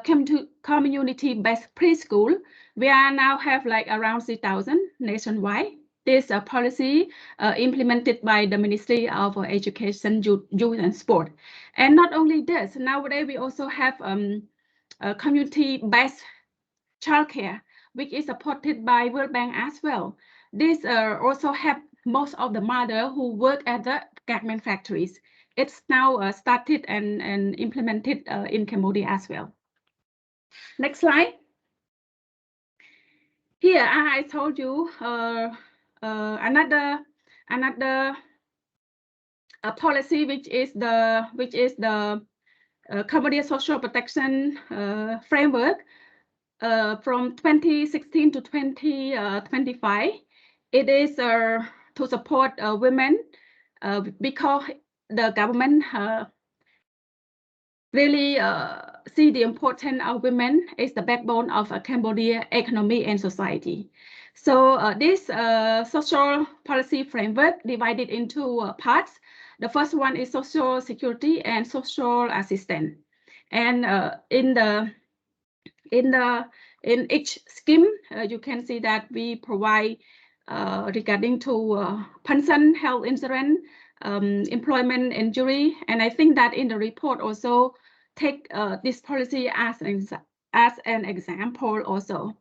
community-based preschool, we are now have like around 3,000 nationwide. This policy implemented by the Ministry of Education, Youth and Sport. And not only this, nowadays we also have community-based childcare, which is supported by World Bank as well. This also have most of the mother who work at the garment factories. It's now started and implemented in Cambodia as well. Next slide. Here I told you another policy, which is the Cambodia Social Protection Framework from 2016 to 2025. It is to support women because the government really see the importance of women is the backbone of Cambodia economy and society. So this social policy framework divided into parts. The first one is social security and social assistance. And in each scheme, you can see that we provide regarding to pension, health insurance, employment injury, and I think that in the report also take this policy as an as an example also.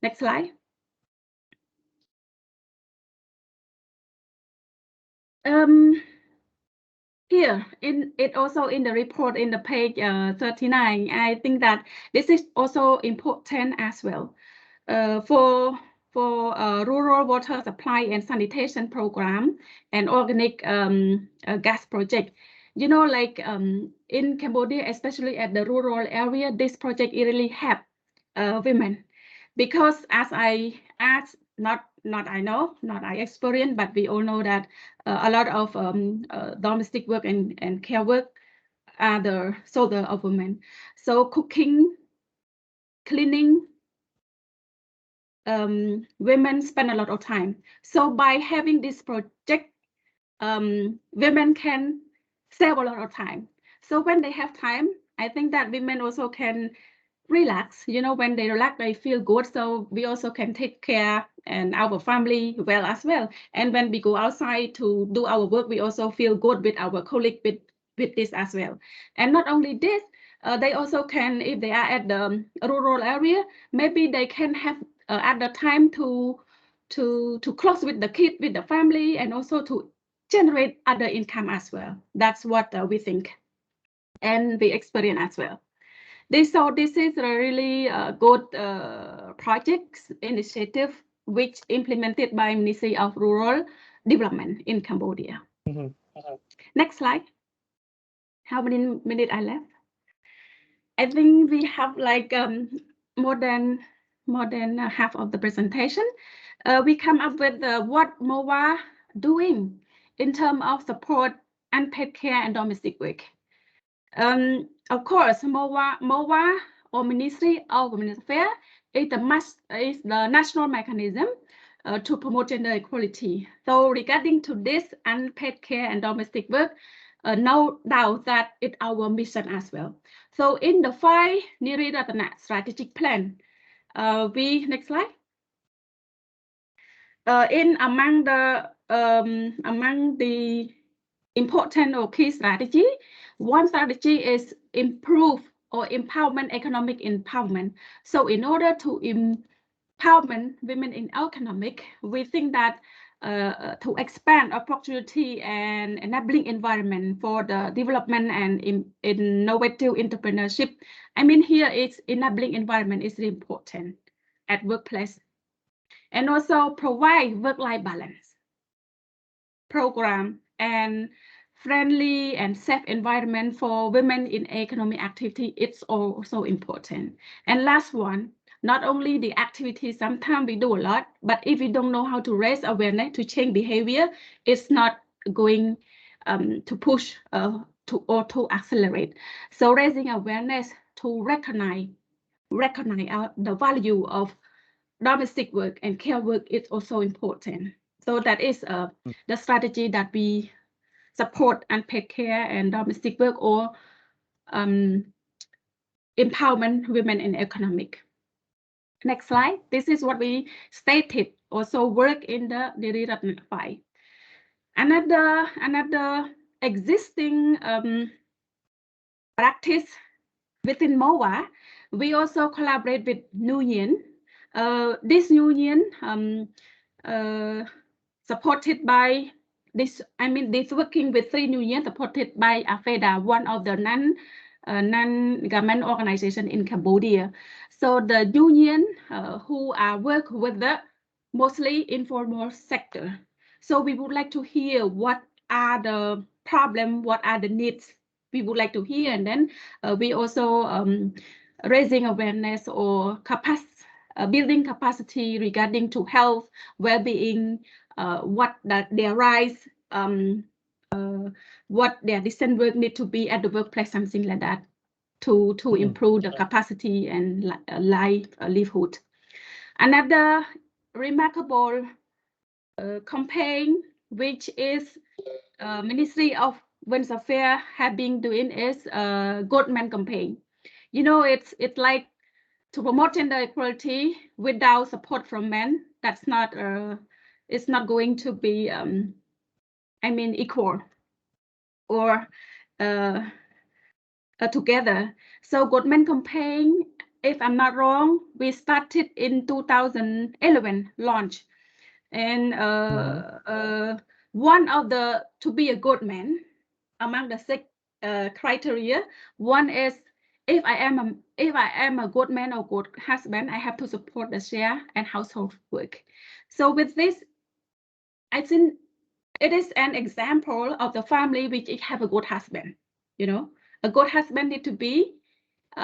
Next slide. Here in it also in the report in the page 39, I think that this is also important as well. For rural water supply and sanitation program and organic gas project. You know, like in Cambodia, especially at the rural area, this project really help women, because as not I experience, but we all know that a lot of domestic work and care work are the shoulder of women. So cooking, cleaning, women spend a lot of time. So by having this project, women can save a lot of time. So when they have time, I think that women also can relax. You know, when they relax, they feel good. So we also can take care and our family well as well. And when we go outside to do our work, we also feel good with our colleague with this as well. And not only this, they also can, if they are at the rural area, maybe they can have at the time to close with the kid, with the family, and also to generate other income as well. That's what we think and we experience as well. This is a really good project initiative which implemented by Ministry of Rural Development in Cambodia. Next slide. How many minutes I left? I think we have like more than half of the presentation. We come up with what MOA doing in terms of support unpaid care and domestic work. Of course, MOA or Ministry of Women's Affairs is the national mechanism to promote gender equality. So regarding to this unpaid care and domestic work, no doubt that it's our mission as well. So in the 5 Niriratana strategic plan, next slide. Among the important or key strategy, one strategy is improve or empowerment, economic empowerment. So in order to empowerment women in economic, we think that to expand opportunity and enabling environment for the development and innovative entrepreneurship. I mean, here it's enabling environment is important at workplace. And also provide work-life balance program and friendly and safe environment for women in economic activity. It's also important. And last one, not only the activity, sometimes we do a lot, but if we don't know how to raise awareness to change behavior, it's not going to push to accelerate. So raising awareness to recognize the value of domestic work and care work is also important. So that is the strategy that we support unpaid care and domestic work or empowerment women in economic. Next slide. This is what we stated also work in the Niriratna 5. Another existing practice within MOA, we also collaborate with union. This union supported by this working with 3 unions supported by AFEDA, one of the non-government organization in Cambodia. So the union who work with the mostly informal sector. So we would like to hear what are the problems, what are the needs we would like to hear, and then we also raising awareness or building capacity regarding to health, well-being, what their rights, what their decent work need to be at the workplace, something like that, to improve the capacity and livelihood. Another remarkable campaign which is Ministry of Women's Affairs have been doing is Good Man campaign. You know, it's like to promote gender equality without support from men. That's not it's not going to be equal or together. So Good Man campaign if I'm not wrong, we started in 2011 launch, and one of the to be a good man among the 6 criteria, one is if I am a good man or good husband, I have to support the share and household work. So with this, I think it is an example of the family which have a good husband. You know, a good husband need to be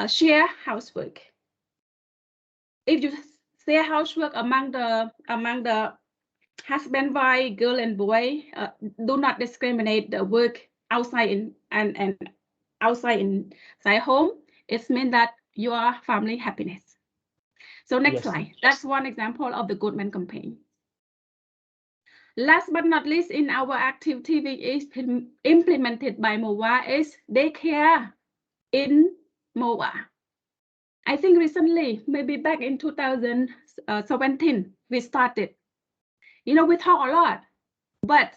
share housework. If you share housework among the husband, wife, girl, and boy, do not discriminate the work outside and outside inside home. It means that your family happiness. So next slide. That's one example of the Good Man campaign. Last but not least, in our activity which is implemented by MOA is daycare in MOA. I think recently, maybe back in 2017, we started. You know, we talk a lot, but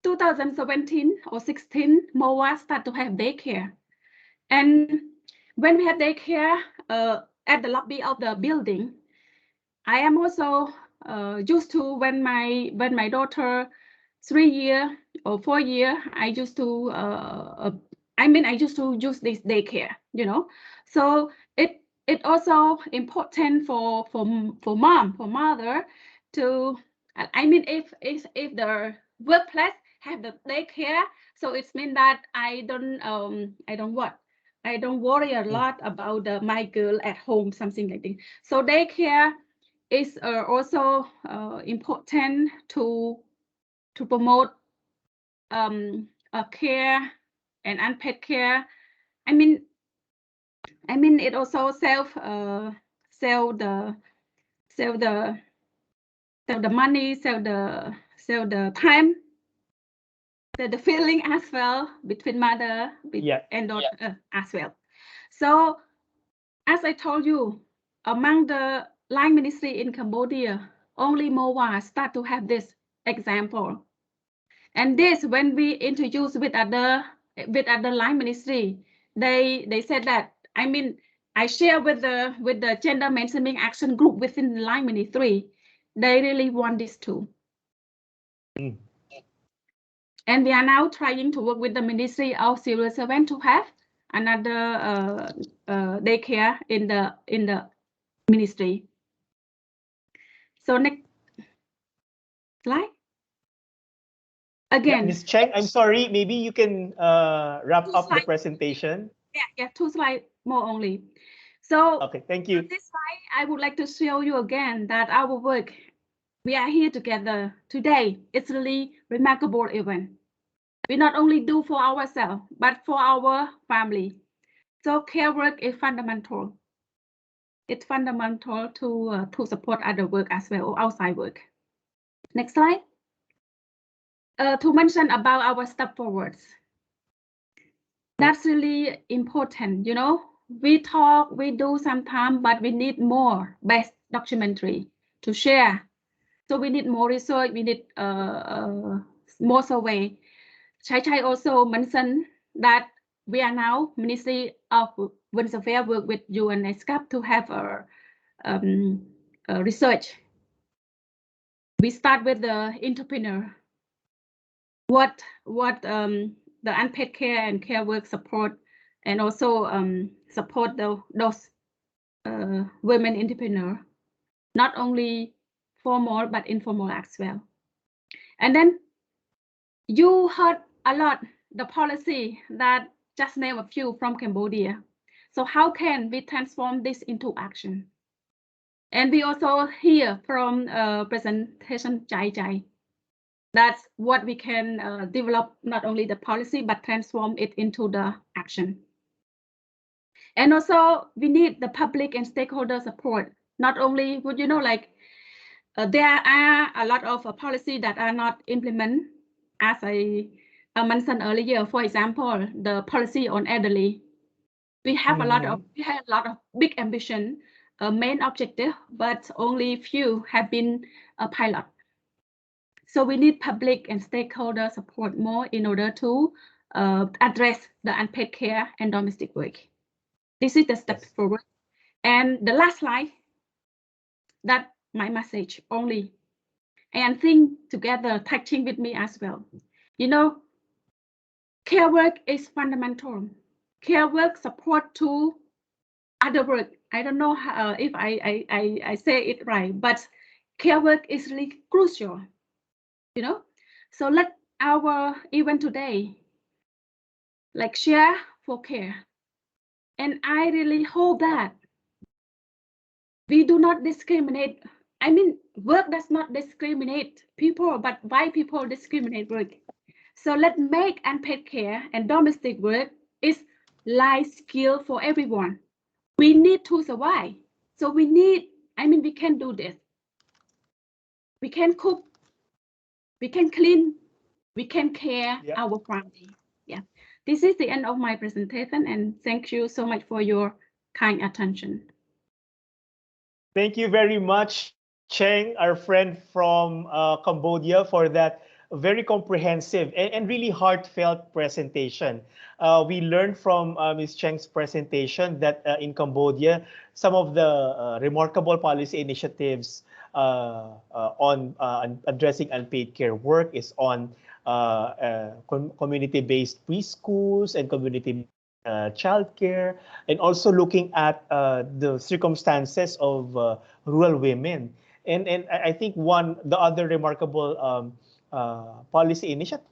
2017 or 16, MOA start to have daycare. And when we have daycare at the lobby of the building, I am also used to when my daughter 3 year or 4 year, I used to use this daycare, you know. So it also important for mother to, I mean, if the workplace have the daycare, so it means that I don't worry a lot about my girl at home, something like this. So daycare is also important to promote care and unpaid care. I mean it also save the money, save the time, the feeling as well between mother and daughter as well. So as I told you, among the line ministry in Cambodia, only MOA start to have this example. And this, when we introduce with other line ministry, they said that, I mean, I share with the gender mainstreaming action group within the line ministry, they really want this too. And we are now trying to work with the Ministry of Civil Servant to have another daycare in the ministry. So next slide. Again, Ms. Cheng, I'm sorry, maybe you can wrap up the presentation. Yeah, 2 slides more only. So okay, thank you. This slide, I would like to show you again that our work, we are here together today. It's really remarkable event. We not only do for ourselves, but for our family. So care work is fundamental. It's fundamental to support other work as well, or outside work. Next slide. To mention about our step forwards. That's really important, you know. We talk, we do sometimes, but we need more best documentary to share. So we need more research, we need more survey. Chai also mentioned that we are now Ministry of Women's Affairs work with ESCAP to have a research. We start with the entrepreneur. What the unpaid care and care work support, and also support those women entrepreneur, not only formal but informal as well. And then you heard a lot the policy that just name a few from Cambodia. So how can we transform this into action? And we also hear from presentation Chai. That's what we can develop, not only the policy, but transform it into the action. And also we need the public and stakeholder support. Not only would you know, like there are a lot of policy that are not implemented, as I mentioned earlier. For example, the policy on elderly. We have a lot of big ambition, main objective, but only few have been a pilot. So we need public and stakeholder support more in order to address the unpaid care and domestic work. This is the step forward And the last slide, that my message only. And think together, touching with me as well. You know, care work is fundamental. Care work support to other work. I don't know how, if I say it right, but care work is really crucial, you know. So let our event today, like share for care. And I really hope that we do not discriminate. I mean, work does not discriminate people, but why people discriminate work? So let's make unpaid care and domestic work is life skill for everyone. We need to survive. So we need, I mean, we can do this. We can cook, we can clean, we can care our family. Yeah. This is the end of my presentation, and thank you so much for your kind attention. Thank you very much, Cheng, our friend from Cambodia, for that very comprehensive and really heartfelt presentation. We learned from Ms. Cheng's presentation that in Cambodia, some of the remarkable policy initiatives on addressing unpaid care work is on community-based preschools and community childcare, and also looking at the circumstances of rural women. And I think the other remarkable policy initiative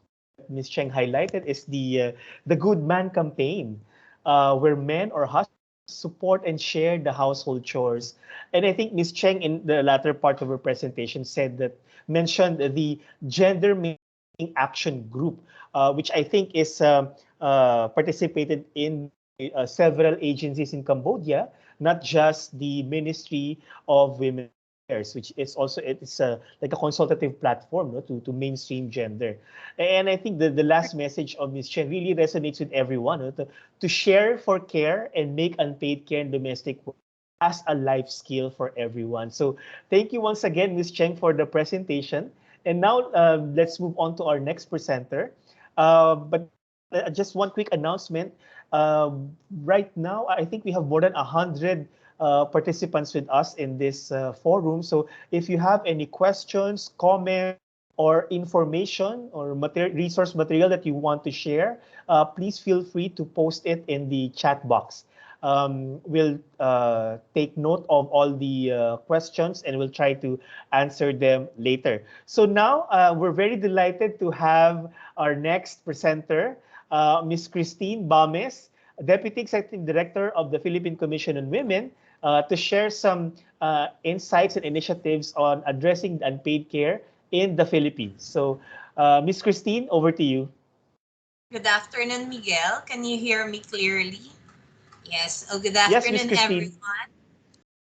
Ms. Cheng highlighted is the Good Man campaign, where men or husbands support and share the household chores. And I think Ms. Cheng, in the latter part of her presentation, mentioned the gender mainstreaming action group, which I think is participated in several agencies in Cambodia, not just the Ministry of Women Affairs, which is also like a consultative platform, no, to mainstream gender. And I think the last message of Ms. Chen really resonates with everyone, no, to share for care and make unpaid care and domestic work as a life skill for everyone. So thank you once again, Ms. Cheng, for the presentation. And now let's move on to our next presenter. But just one quick announcement. Right now, I think we have more than 100 participants with us in this forum. So if you have any questions, comments, or information or resource material that you want to share, please feel free to post it in the chat box. We'll take note of all the questions and we'll try to answer them later. So now we're very delighted to have our next presenter, Ms. Christine Baumes, Deputy Executive Director of the Philippine Commission on Women, to share some insights and initiatives on addressing unpaid care in the Philippines. So, Ms. Christine, over to you. Good afternoon, Miguel. Can you hear me clearly? Yes. Oh, good afternoon, yes, everyone.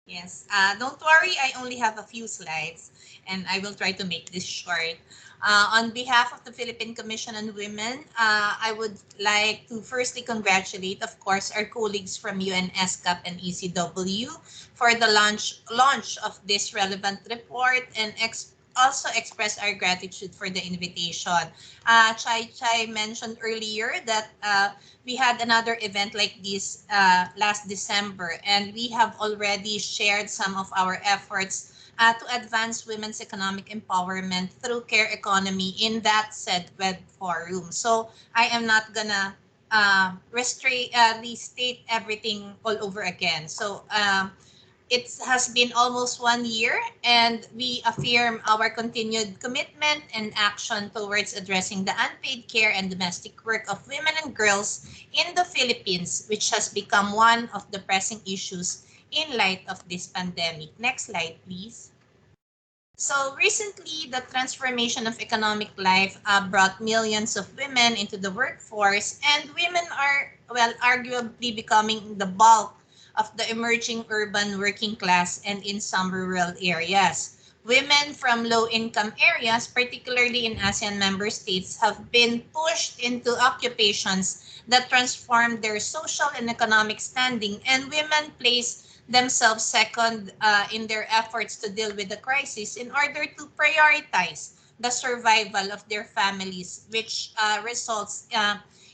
Yes. Don't worry, I only have a few slides, and I will try to make this short. On behalf of the Philippine Commission on Women, I would like to firstly congratulate, of course, our colleagues from ESCAP and ECW for the launch of this relevant report, and also express our gratitude for the invitation. Chai mentioned earlier that we had another event like this last December, and we have already shared some of our efforts to advance women's economic empowerment through care economy in that said web forum. So I am not gonna restate everything all over again. So it has been almost 1 year, and we affirm our continued commitment and action towards addressing the unpaid care and domestic work of women and girls in the Philippines, which has become one of the pressing issues in light of this pandemic. Next slide, please. So recently, the transformation of economic life brought millions of women into the workforce, and women are, well, arguably becoming the bulk of the emerging urban working class and in some rural areas. Women from low-income areas, particularly in ASEAN member states, have been pushed into occupations that transform their social and economic standing, and women place themselves second in their efforts to deal with the crisis in order to prioritize the survival of their families, which results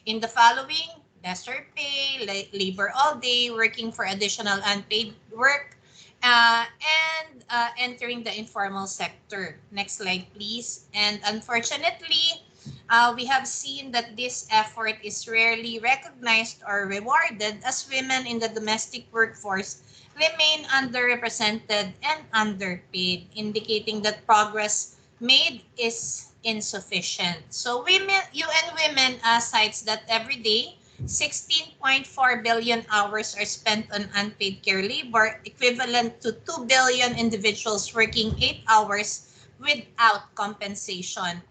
in the following: lesser pay, labor all day, working for additional unpaid work, and entering the informal sector. Next slide, please. And unfortunately, we have seen that this effort is rarely recognized or rewarded, as women in the domestic workforce remain underrepresented and underpaid, indicating that progress made is insufficient. So UN Women cites that every day, 16.4 billion hours are spent on unpaid care labor, equivalent to 2 billion individuals working 8 hours without compensation,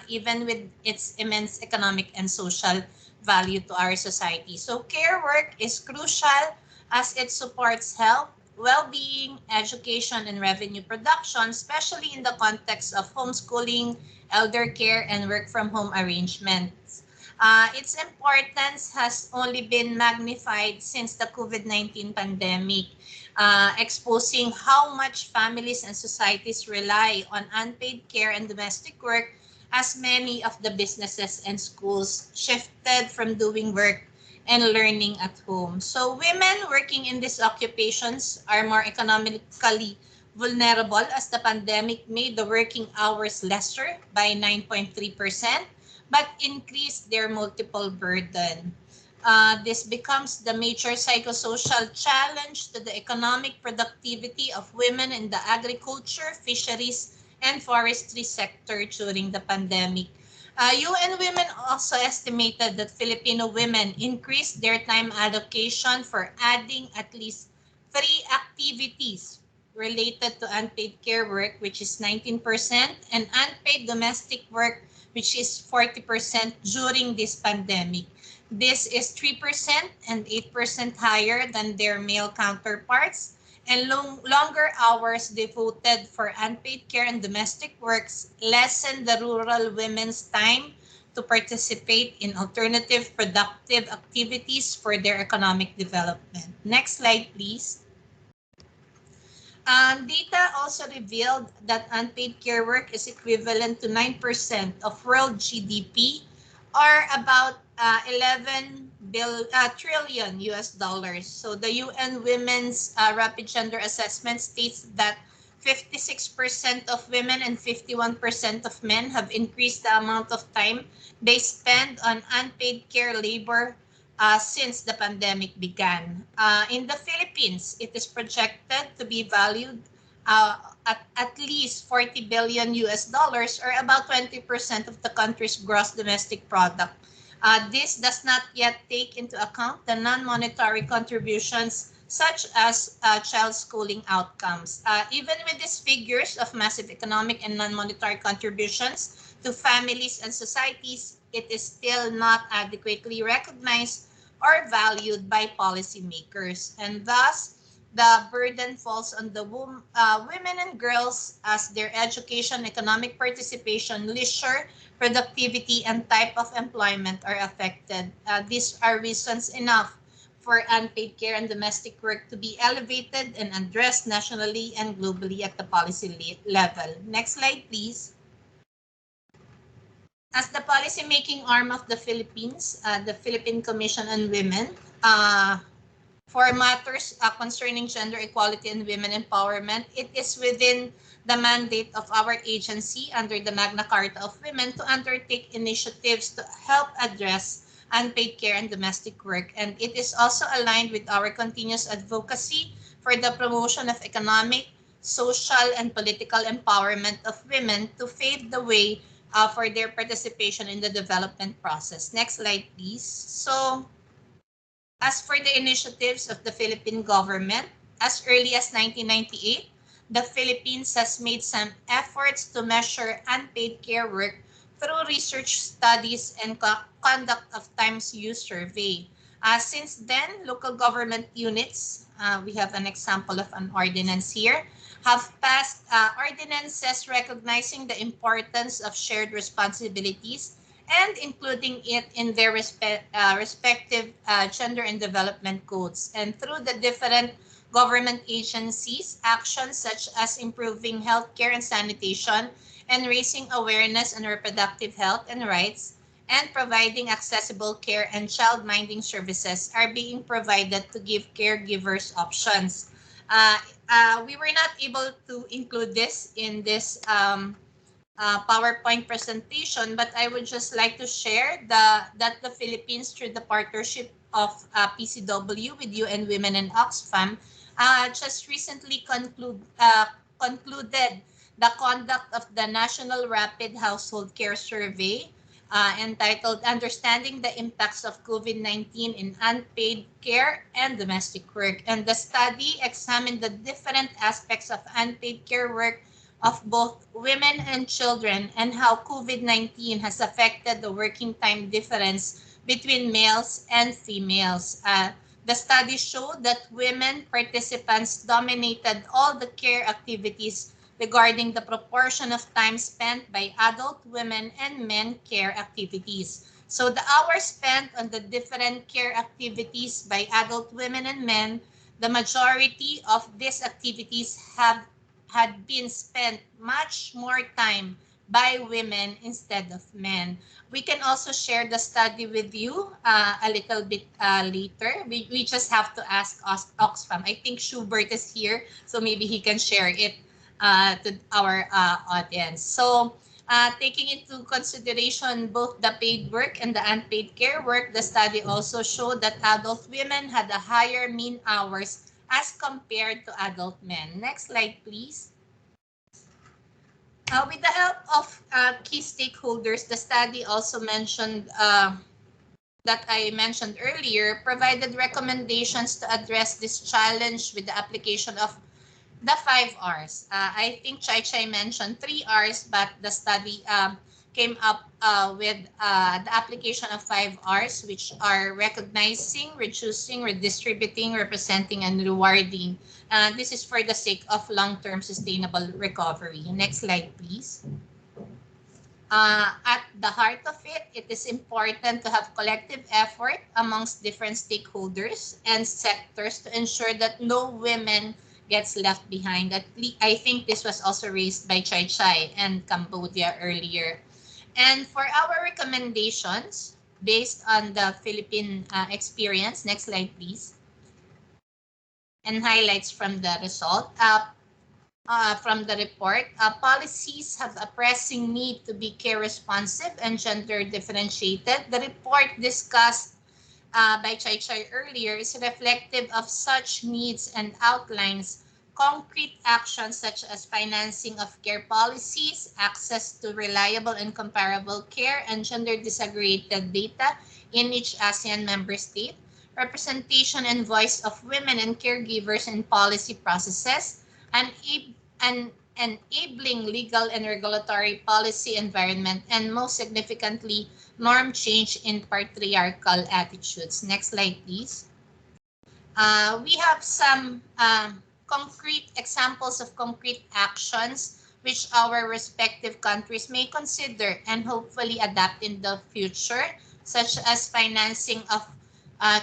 even with its immense economic and social value to our society. So care work is crucial as it supports health, well-being, education, and revenue production, especially in the context of homeschooling, elder care, and work-from-home arrangements. Its importance has only been magnified since the COVID-19 pandemic, exposing how much families and societies rely on unpaid care and domestic work, as many of the businesses and schools shifted from doing work and learning at home. So women working in these occupations are more economically vulnerable, as the pandemic made the working hours lesser by 9.3%, but increased their multiple burden. This becomes the major psychosocial challenge to the economic productivity of women in the agriculture, fisheries, and forestry sector during the pandemic. UN Women also estimated that Filipino women increased their time allocation for adding at least 3 activities related to unpaid care work, which is 19%, and unpaid domestic work, which is 40% during this pandemic. This is 3% and 8% higher than their male counterparts, and longer hours devoted for unpaid care and domestic works lessen the rural women's time to participate in alternative productive activities for their economic development. Next slide, please. Data also revealed that unpaid care work is equivalent to 9% of world GDP, or about 11 trillion US dollars. So the UN Women's Rapid Gender Assessment states that 56% of women and 51% of men have increased the amount of time they spend on unpaid care labor since the pandemic began. In the Philippines, it is projected to be valued at least 40 billion US dollars, or about 20% of the country's gross domestic product. This does not yet take into account the non-monetary contributions, such as child schooling outcomes. Even with these figures of massive economic and non-monetary contributions to families and societies, it is still not adequately recognized or valued by policymakers. And thus, the burden falls on the women and girls, as their education, economic participation, leisure, productivity, and type of employment are affected. These are reasons enough for unpaid care and domestic work to be elevated and addressed nationally and globally at the policy level. Next slide, please. As the policymaking arm of the Philippines, the Philippine Commission on Women, for matters concerning gender equality and women empowerment, it is within the mandate of our agency under the Magna Carta of Women to undertake initiatives to help address unpaid care and domestic work. And it is also aligned with our continuous advocacy for the promotion of economic, social, and political empowerment of women to pave the way for their participation in the development process. Next slide, please. So, as for the initiatives of the Philippine government, as early as 1998, the Philippines has made some efforts to measure unpaid care work through research studies and conduct of times used survey. Since then, local government units, we have an example of an ordinance here, have passed ordinances recognizing the importance of shared responsibilities and including it in their respective gender and development codes. And through the different government agencies, actions such as improving healthcare and sanitation and raising awareness on reproductive health and rights, and providing accessible care and child-minding services are being provided to give caregivers options. We were not able to include this in this PowerPoint presentation, but I would just like to share that the Philippines, through the partnership of PCW with UN Women and Oxfam, just recently concluded the conduct of the National Rapid Household Care Survey entitled Understanding the Impacts of COVID-19 in Unpaid Care and Domestic Work. And the study examined the different aspects of unpaid care work of both women and children and how COVID-19 has affected the working time difference between males and females. The study showed that women participants dominated all the care activities regarding the proportion of time spent by adult women and men care activities. So the hours spent on the different care activities by adult women and men, the majority of these activities had been spent much more time by women instead of men. We can also share the study with you a little bit later. We just have to ask Oxfam. I think Schubert is here, so maybe he can share it to our audience. So taking into consideration both the paid work and the unpaid care work, the study also showed that adult women had a higher mean hours as compared to adult men. Next slide, please. With the help of key stakeholders, the study also mentioned that I mentioned earlier, provided recommendations to address this challenge with the application of the 5 R's. I think Chai mentioned 3 R's, but the study came up with the application of 5 R's, which are recognizing, reducing, redistributing, representing, and rewarding. This is for the sake of long-term sustainable recovery. Next slide, please. At the heart of it, it is important to have collective effort amongst different stakeholders and sectors to ensure that no women gets left behind. I think this was also raised by Chai and Cambodia earlier. And for our recommendations, based on the Philippine experience, next slide, please, and highlights from the result. From the report, policies have a pressing need to be care responsive and gender differentiated. The report discussed by Chai earlier is reflective of such needs and outlines concrete actions such as financing of care policies, access to reliable and comparable care, and gender disaggregated data in each ASEAN member state, representation and voice of women and caregivers in policy processes, and enabling legal and regulatory policy environment, and most significantly, norm change in patriarchal attitudes. Next slide, please. We have some concrete examples of concrete actions which our respective countries may consider and hopefully adapt in the future, such as financing of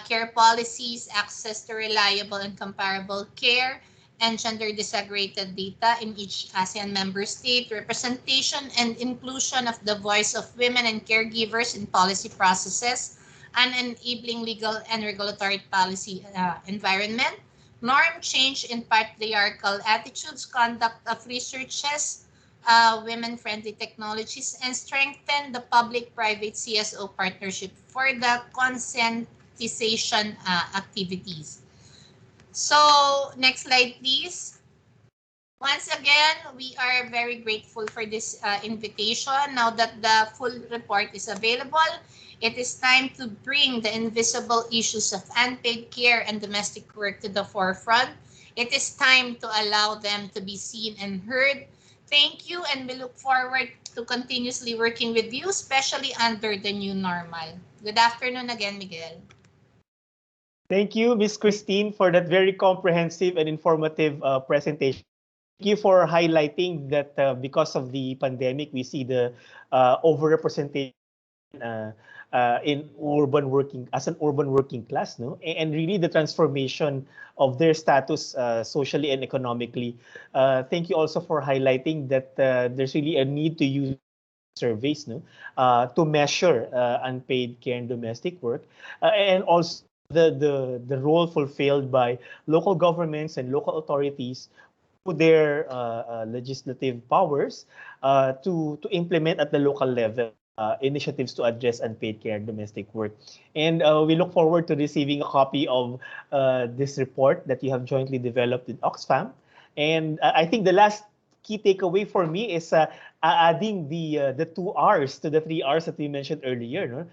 care policies, access to reliable and comparable care, and gender disaggregated data in each ASEAN member state, representation and inclusion of the voice of women and caregivers in policy processes, and enabling legal and regulatory policy environment, norm change in patriarchal attitudes, conduct of researches, women-friendly technologies, and strengthen the public-private CSO partnership for the conscientization activities. So next slide, please. Once again, we are very grateful for this invitation. Now that the full report is available, it is time to bring the invisible issues of unpaid care and domestic work to the forefront. It is time to allow them to be seen and heard. Thank you, and we look forward to continuously working with you, especially under the new normal. Good afternoon again, Miguel. Thank you, Ms. Christine, for that very comprehensive and informative presentation. Thank you for highlighting that because of the pandemic, we see the overrepresentation in urban working as an urban working class, no, and really the transformation of their status socially and economically. Thank you also for highlighting that there's really a need to use surveys, no, to measure unpaid care and domestic work, and also the role fulfilled by local governments and local authorities through their legislative powers to implement at the local level initiatives to address unpaid care and domestic work. And we look forward to receiving a copy of this report that you have jointly developed with Oxfam. And I think the last key takeaway for me is adding the 2 R's to the 3 R's that we mentioned earlier, no?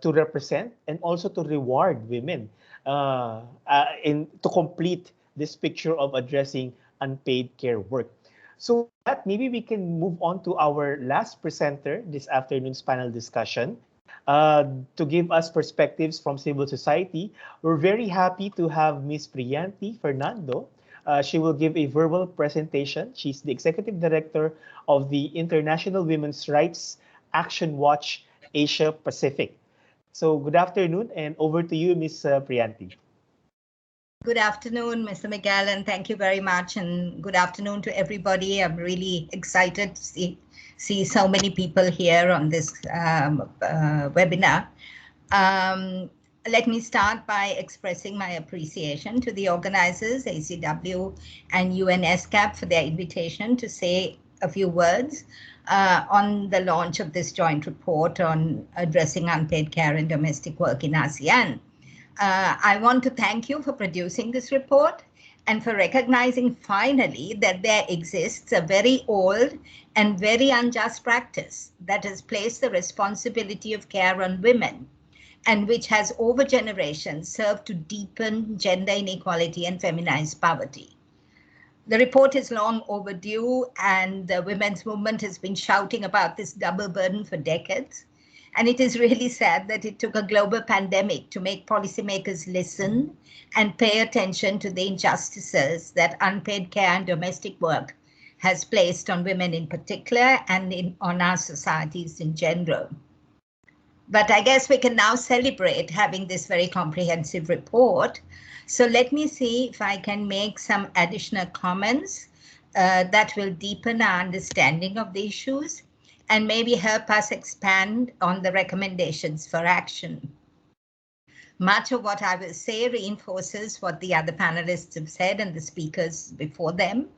To represent and also to reward women to complete this picture of addressing unpaid care work. So that maybe we can move on to our last presenter this afternoon's panel discussion. To give us perspectives from civil society, we're very happy to have Ms. Priyanti Fernando. She will give a verbal presentation. She's the Executive Director of the International Women's Rights Action Watch Asia Pacific. So good afternoon, and over to you, Ms. Priyanti. Good afternoon, Mr. Miguel, and thank you very much. And good afternoon to everybody. I'm really excited to see so many people here on this webinar. Let me start by expressing my appreciation to the organizers, ACW and ESCAP, for their invitation to say a few words on the launch of this joint report on addressing unpaid care and domestic work in ASEAN. I want to thank you for producing this report and for recognizing finally that there exists a very old and very unjust practice that has placed the responsibility of care on women and which has over generations served to deepen gender inequality and feminize poverty. The report is long overdue, and the women's movement has been shouting about this double burden for decades. And it is really sad that it took a global pandemic to make policymakers listen and pay attention to the injustices that unpaid care and domestic work has placed on women in particular and on our societies in general. But I guess we can now celebrate having this very comprehensive report. So let me see if I can make some additional comments that will deepen our understanding of the issues and maybe help us expand on the recommendations for action. Much of what I will say reinforces what the other panelists have said and the speakers before them,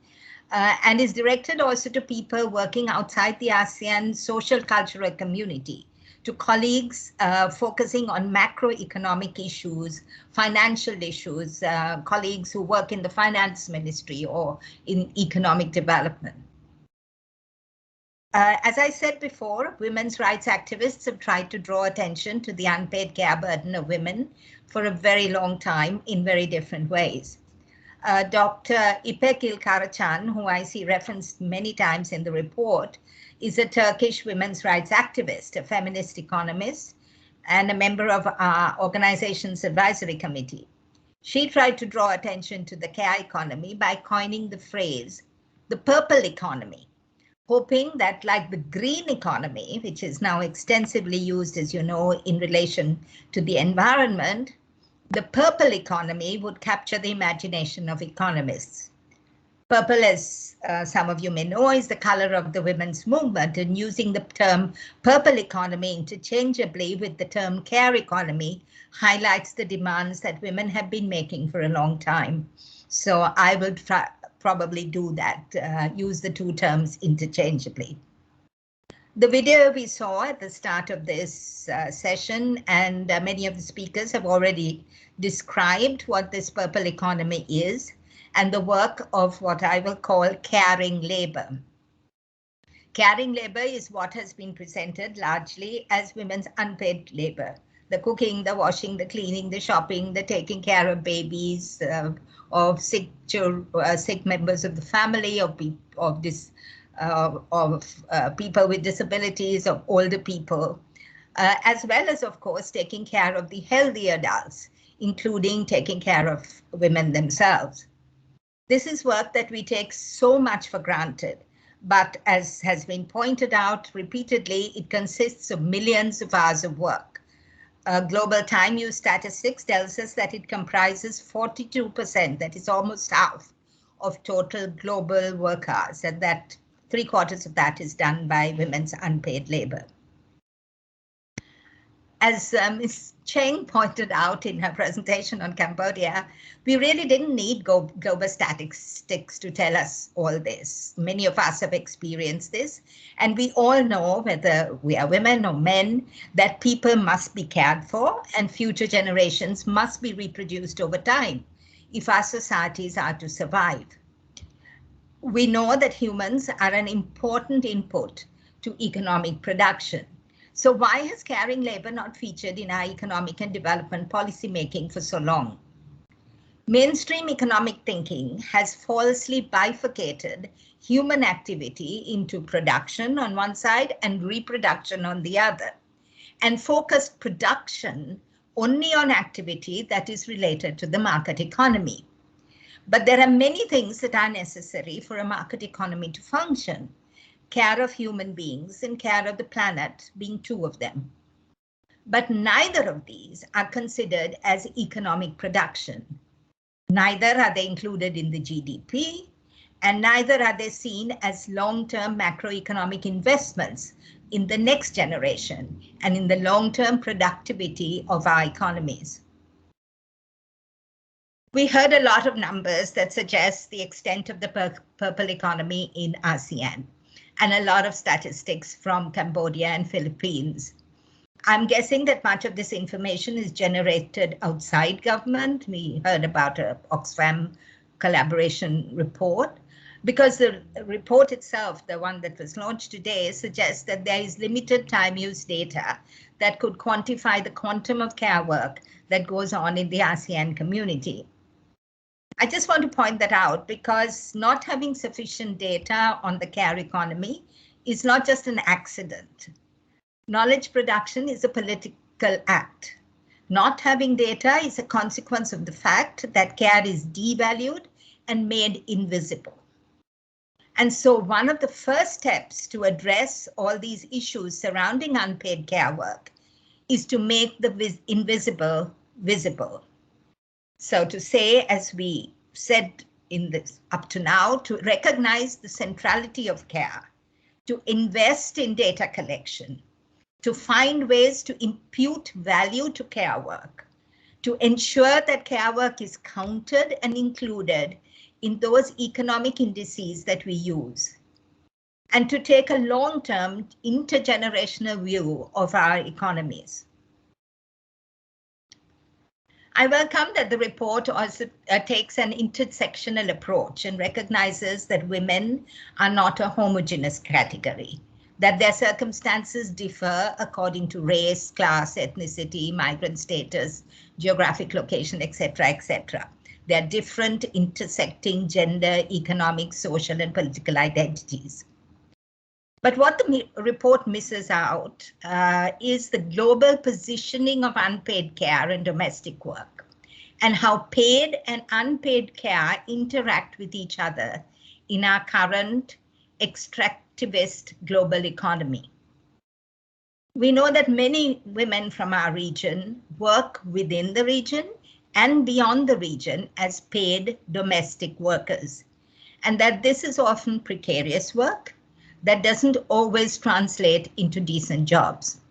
and is directed also to people working outside the ASEAN social cultural community, to colleagues focusing on macroeconomic issues, financial issues, colleagues who work in the finance ministry or in economic development. As I said before, women's rights activists have tried to draw attention to the unpaid care burden of women for a very long time in very different ways. Dr. İpek İlkaraçan, who I see referenced many times in the report, is a Turkish women's rights activist, a feminist economist, and a member of our organization's advisory committee. She tried to draw attention to the care economy by coining the phrase, the purple economy, hoping that, like the green economy, which is now extensively used, as you know, in relation to the environment, the purple economy would capture the imagination of economists. Purple, as some of you may know, is the color of the women's movement, and using the term purple economy interchangeably with the term care economy highlights the demands that women have been making for a long time. So I will probably do that, use the two terms interchangeably. The video we saw at the start of this session, and many of the speakers have already described what this purple economy is and the work of what I will call caring labor. Caring labor is what has been presented largely as women's unpaid labor. The cooking, the washing, the cleaning, the shopping, the taking care of babies, of sick members of the family, of people with disabilities, of older people, as well as, of course, taking care of the healthy adults, including taking care of women themselves. This is work that we take so much for granted, but as has been pointed out repeatedly, it consists of millions of hours of work. Global time use statistics tells us that it comprises 42%, that is almost half of total global work hours, and that 3/4 of that is done by women's unpaid labor. As Ms. Cheng pointed out in her presentation on Cambodia, we really didn't need global statistics to tell us all this. Many of us have experienced this, and we all know, whether we are women or men, that people must be cared for and future generations must be reproduced over time if our societies are to survive. We know that humans are an important input to economic production. So why has caring labor not featured in our economic and development policy making for so long? Mainstream economic thinking has falsely bifurcated human activity into production on one side and reproduction on the other, and focused production only on activity that is related to the market economy. But there are many things that are necessary for a market economy to function. Care of human beings and care of the planet being two of them. But neither of these are considered as economic production. Neither are they included in the GDP, and neither are they seen as long-term macroeconomic investments in the next generation and in the long-term productivity of our economies. We heard a lot of numbers that suggest the extent of the purple economy in ASEAN, and a lot of statistics from Cambodia and Philippines. I'm guessing that much of this information is generated outside government. We heard about a Oxfam collaboration report, because the report itself, the one that was launched today, suggests that there is limited time use data that could quantify the quantum of care work that goes on in the ASEAN community. I just want to point that out, because not having sufficient data on the care economy is not just an accident. Knowledge production is a political act. Not having data is a consequence of the fact that care is devalued and made invisible. And so one of the first steps to address all these issues surrounding unpaid care work is to make the invisible visible. So to say, as we said in this up to now, to recognize the centrality of care, to invest in data collection, to find ways to impute value to care work, to ensure that care work is counted and included in those economic indices that we use, and to take a long-term intergenerational view of our economies. I welcome that the report also takes an intersectional approach and recognizes that women are not a homogeneous category, that their circumstances differ according to race, class, ethnicity, migrant status, geographic location, etc., etc. They are different, intersecting gender, economic, social, and political identities. But what the report misses out is the global positioning of unpaid care and domestic work, and how paid and unpaid care interact with each other in our current extractivist global economy. We know that many women from our region work within the region and beyond the region as paid domestic workers, and that this is often precarious work that doesn't always translate into decent jobs.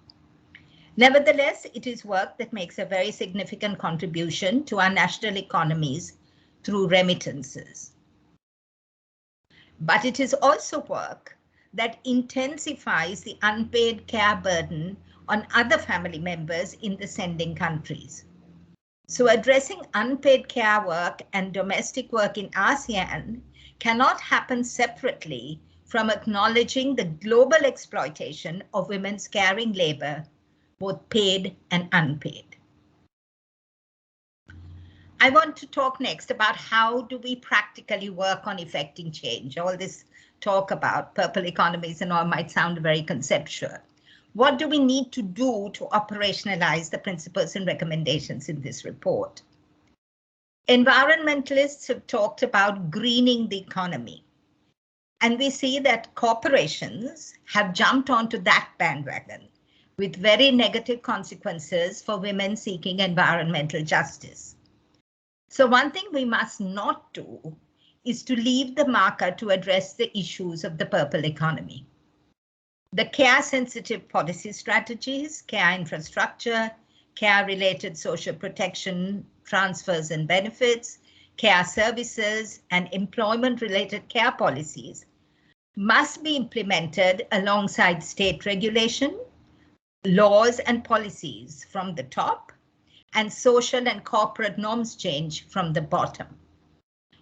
Nevertheless, it is work that makes a very significant contribution to our national economies through remittances. But it is also work that intensifies the unpaid care burden on other family members in the sending countries. So addressing unpaid care work and domestic work in ASEAN cannot happen separately from acknowledging the global exploitation of women's caring labor, both paid and unpaid. I want to talk next about how do we practically work on effecting change. All this talk about purple economies and all might sound very conceptual. What do we need to do to operationalize the principles and recommendations in this report? Environmentalists have talked about greening the economy. And we see that corporations have jumped onto that bandwagon with very negative consequences for women seeking environmental justice. So one thing we must not do is to leave the marker to address the issues of the purple economy. The care-sensitive policy strategies, care infrastructure, care-related social protection transfers and benefits, care services, and employment-related care policies must be implemented alongside state regulation, laws and policies from the top, and social and corporate norms change from the bottom,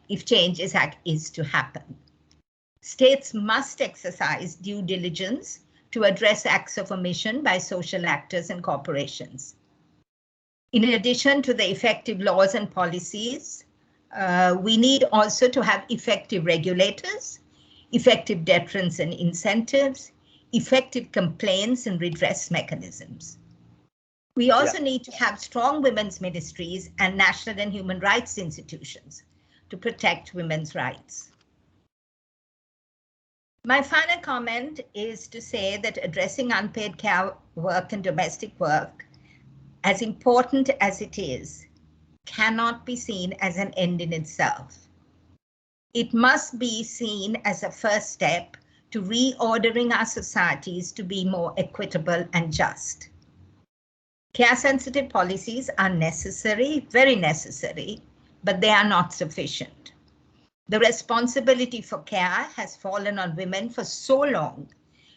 if change is to happen. States must exercise due diligence to address acts of omission by social actors and corporations. In addition to the effective laws and policies, we need also to have effective regulators, effective deterrence and incentives, effective complaints and redress mechanisms. We also need to have strong women's ministries and national and human rights institutions to protect women's rights. My final comment is to say that addressing unpaid care work and domestic work, as important as it is, cannot be seen as an end in itself. It must be seen as a first step to reordering our societies to be more equitable and just. Care-sensitive policies are necessary, very necessary, but they are not sufficient. The responsibility for care has fallen on women for so long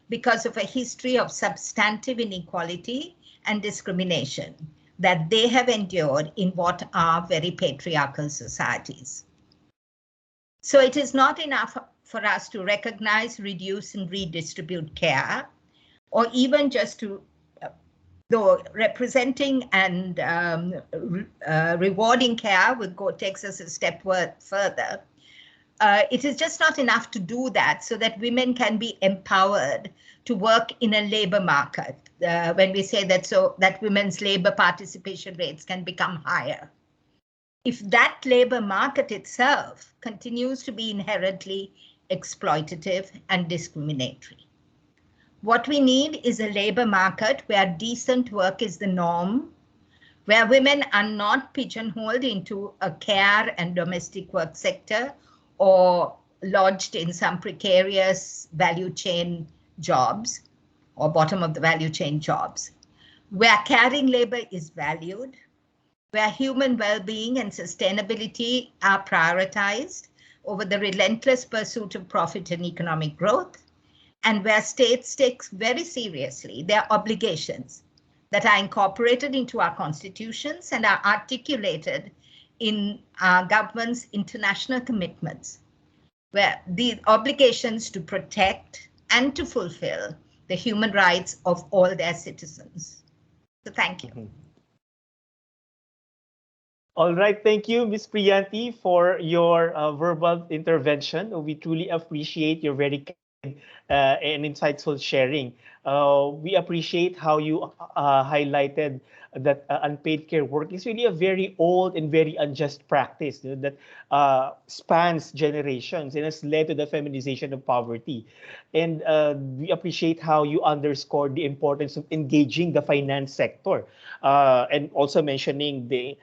because of a history of substantive inequality and discrimination that they have endured in what are very patriarchal societies. So it is not enough for us to recognize, reduce, and redistribute care, or even just to, though representing and rewarding care takes us a step further. It is just not enough to do that so that women can be empowered to work in a labor market. When we say that, so that women's labor participation rates can become higher. If that labor market itself continues to be inherently exploitative and discriminatory. What we need is a labor market where decent work is the norm, where women are not pigeonholed into a care and domestic work sector or lodged in some precarious value chain jobs or bottom of the value chain jobs, where caring labor is valued, where human well-being and sustainability are prioritized over the relentless pursuit of profit and economic growth, and where states take very seriously their obligations that are incorporated into our constitutions and are articulated in our government's international commitments, where the obligations to protect and to fulfill the human rights of all their citizens. So thank you. All right, thank you, Ms. Priyanti, for your verbal intervention. We truly appreciate your very kind and insightful sharing. We appreciate how you highlighted that unpaid care work is really a very old and very unjust practice, you know, that spans generations and has led to the feminization of poverty. And we appreciate how you underscored the importance of engaging the finance sector and also mentioning the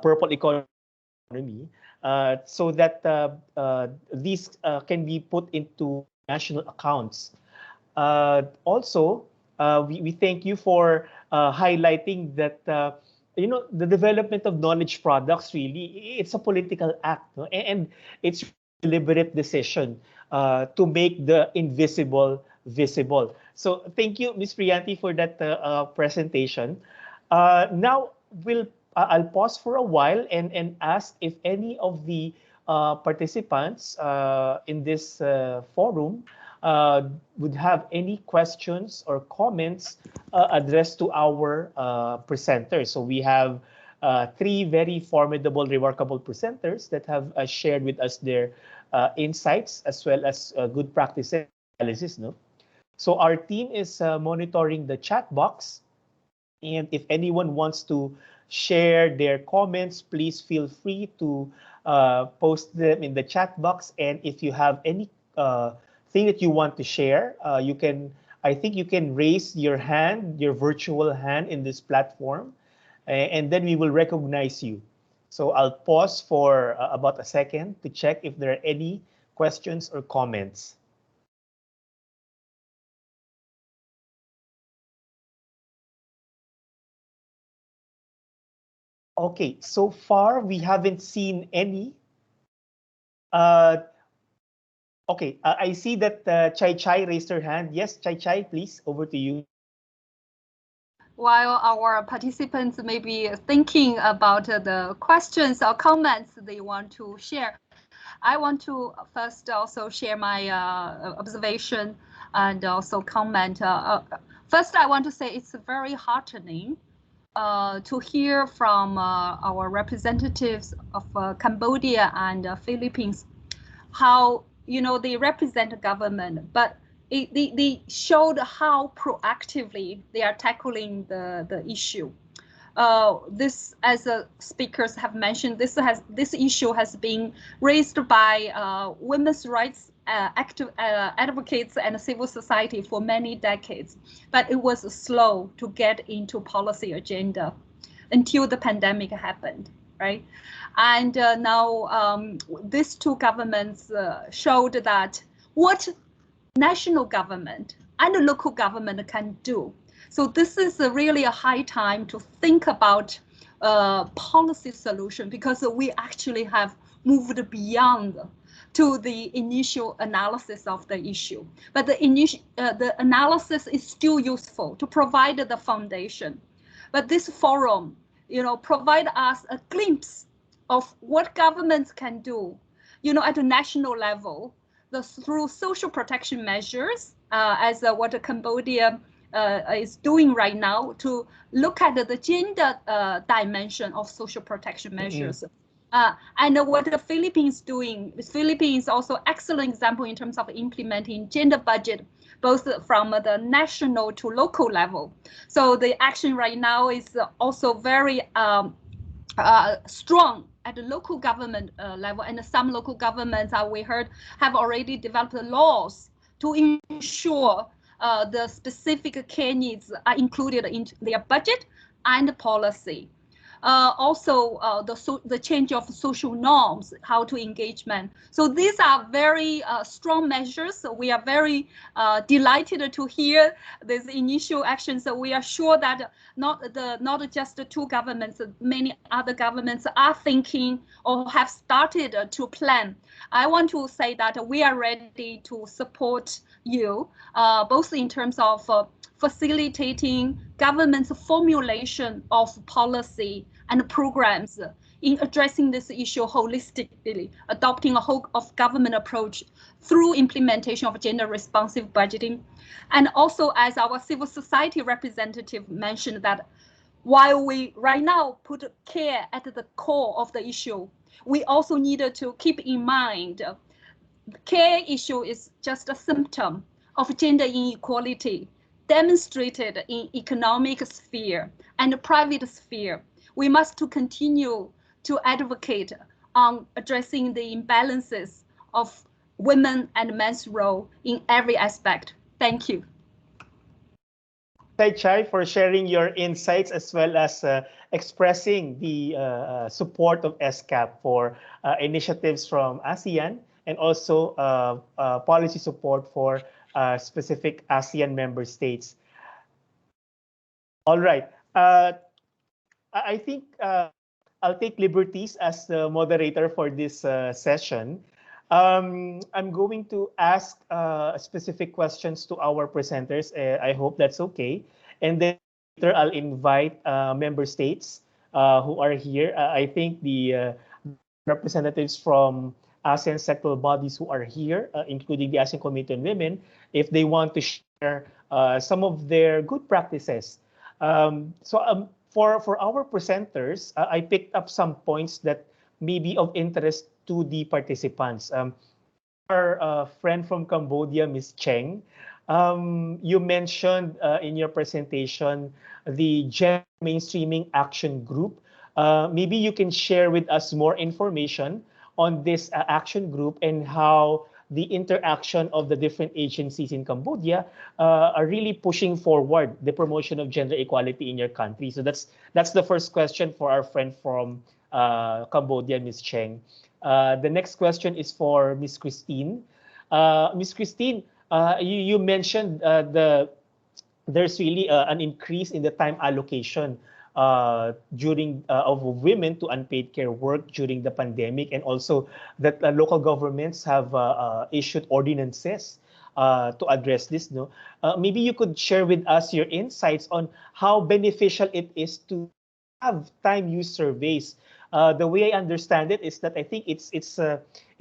purple economy so that these can be put into national accounts. Also, we thank you for highlighting that you know, the development of knowledge products really, it's a political act, no? And it's a deliberate decision to make the invisible visible. So thank you, Ms. Priyanti, for that presentation. Now I'll pause for a while and ask if any of the participants in this forum would have any questions or comments addressed to our presenters. So we have three very formidable, remarkable presenters that have shared with us their insights as well as good practice analysis. No? So our team is monitoring the chat box. And if anyone wants to share their comments, please feel free to post them in the chat box. And if you have any thing that you want to share, you can, I think you can raise your hand, your virtual hand in this platform, and then we will recognize you. So I'll pause for about a second to check if there are any questions or comments. Okay, so far we haven't seen any. Okay, I see that Chai Chai raised her hand. Yes, Chai Chai, please, over to you. While our participants may be thinking about the questions or comments they want to share, I want to first also share my observation and also comment. First, I want to say it's very heartening to hear from our representatives of Cambodia and Philippines how they represent the government, but they showed how proactively they are tackling the issue. This, as speakers have mentioned, this issue has been raised by women's rights active advocates and civil society for many decades, but it was slow to get into policy agenda until the pandemic happened, right? And now these two governments showed that what national government and local government can do. So this is really a high time to think about policy solution, because we actually have moved beyond to the initial analysis of the issue. But the analysis is still useful to provide the foundation. But this forum, provide us a glimpse of what governments can do, at a national level, through social protection measures, as what Cambodia is doing right now, to look at the gender dimension of social protection measures. And what the Philippines doing, the Philippines also excellent example in terms of implementing gender budget, both from the national to local level. So the action right now is also very strong at the local government level, and some local governments, we heard, have already developed laws to ensure the specific care needs are included in their budget and policy. Also, the change of social norms, how to engagement. So these are very strong measures. So we are very delighted to hear these initial actions. So we are sure that not just the two governments, many other governments are thinking or have started to plan. I want to say that we are ready to support you, both in terms of facilitating government's formulation of policy and programs in addressing this issue holistically, adopting a whole of government approach through implementation of gender responsive budgeting. And also, as our civil society representative mentioned, that while we right now put care at the core of the issue, we also needed to keep in mind care issue is just a symptom of gender inequality demonstrated in economic sphere and private sphere. We must continue to advocate on addressing the imbalances of women and men's role in every aspect. Thank you. Thank you, Chai, for sharing your insights as well as expressing the support of ESCAP for initiatives from ASEAN and also policy support for specific ASEAN member states. All right. I think I'll take liberties as the moderator for this session. I'm going to ask specific questions to our presenters. I hope that's okay. And then later I'll invite member states who are here. I think the representatives from ASEAN sectoral bodies who are here, including the ASEAN Committee on Women, if they want to share some of their good practices. For our presenters, I picked up some points that may be of interest to the participants. Our friend from Cambodia, Ms. Cheng, you mentioned in your presentation the Gender Mainstreaming Action Group. Maybe you can share with us more information on this action group and how the interaction of the different agencies in Cambodia are really pushing forward the promotion of gender equality in your country. So that's the first question for our friend from Cambodia, Ms. Cheng. The next question is for Ms. Christine. Ms. Christine, you mentioned there's really an increase in the time allocation of women to unpaid care work during the pandemic, and also that local governments have issued ordinances to address this. No, maybe you could share with us your insights on how beneficial it is to have time use surveys. The way I understand it is that I think it's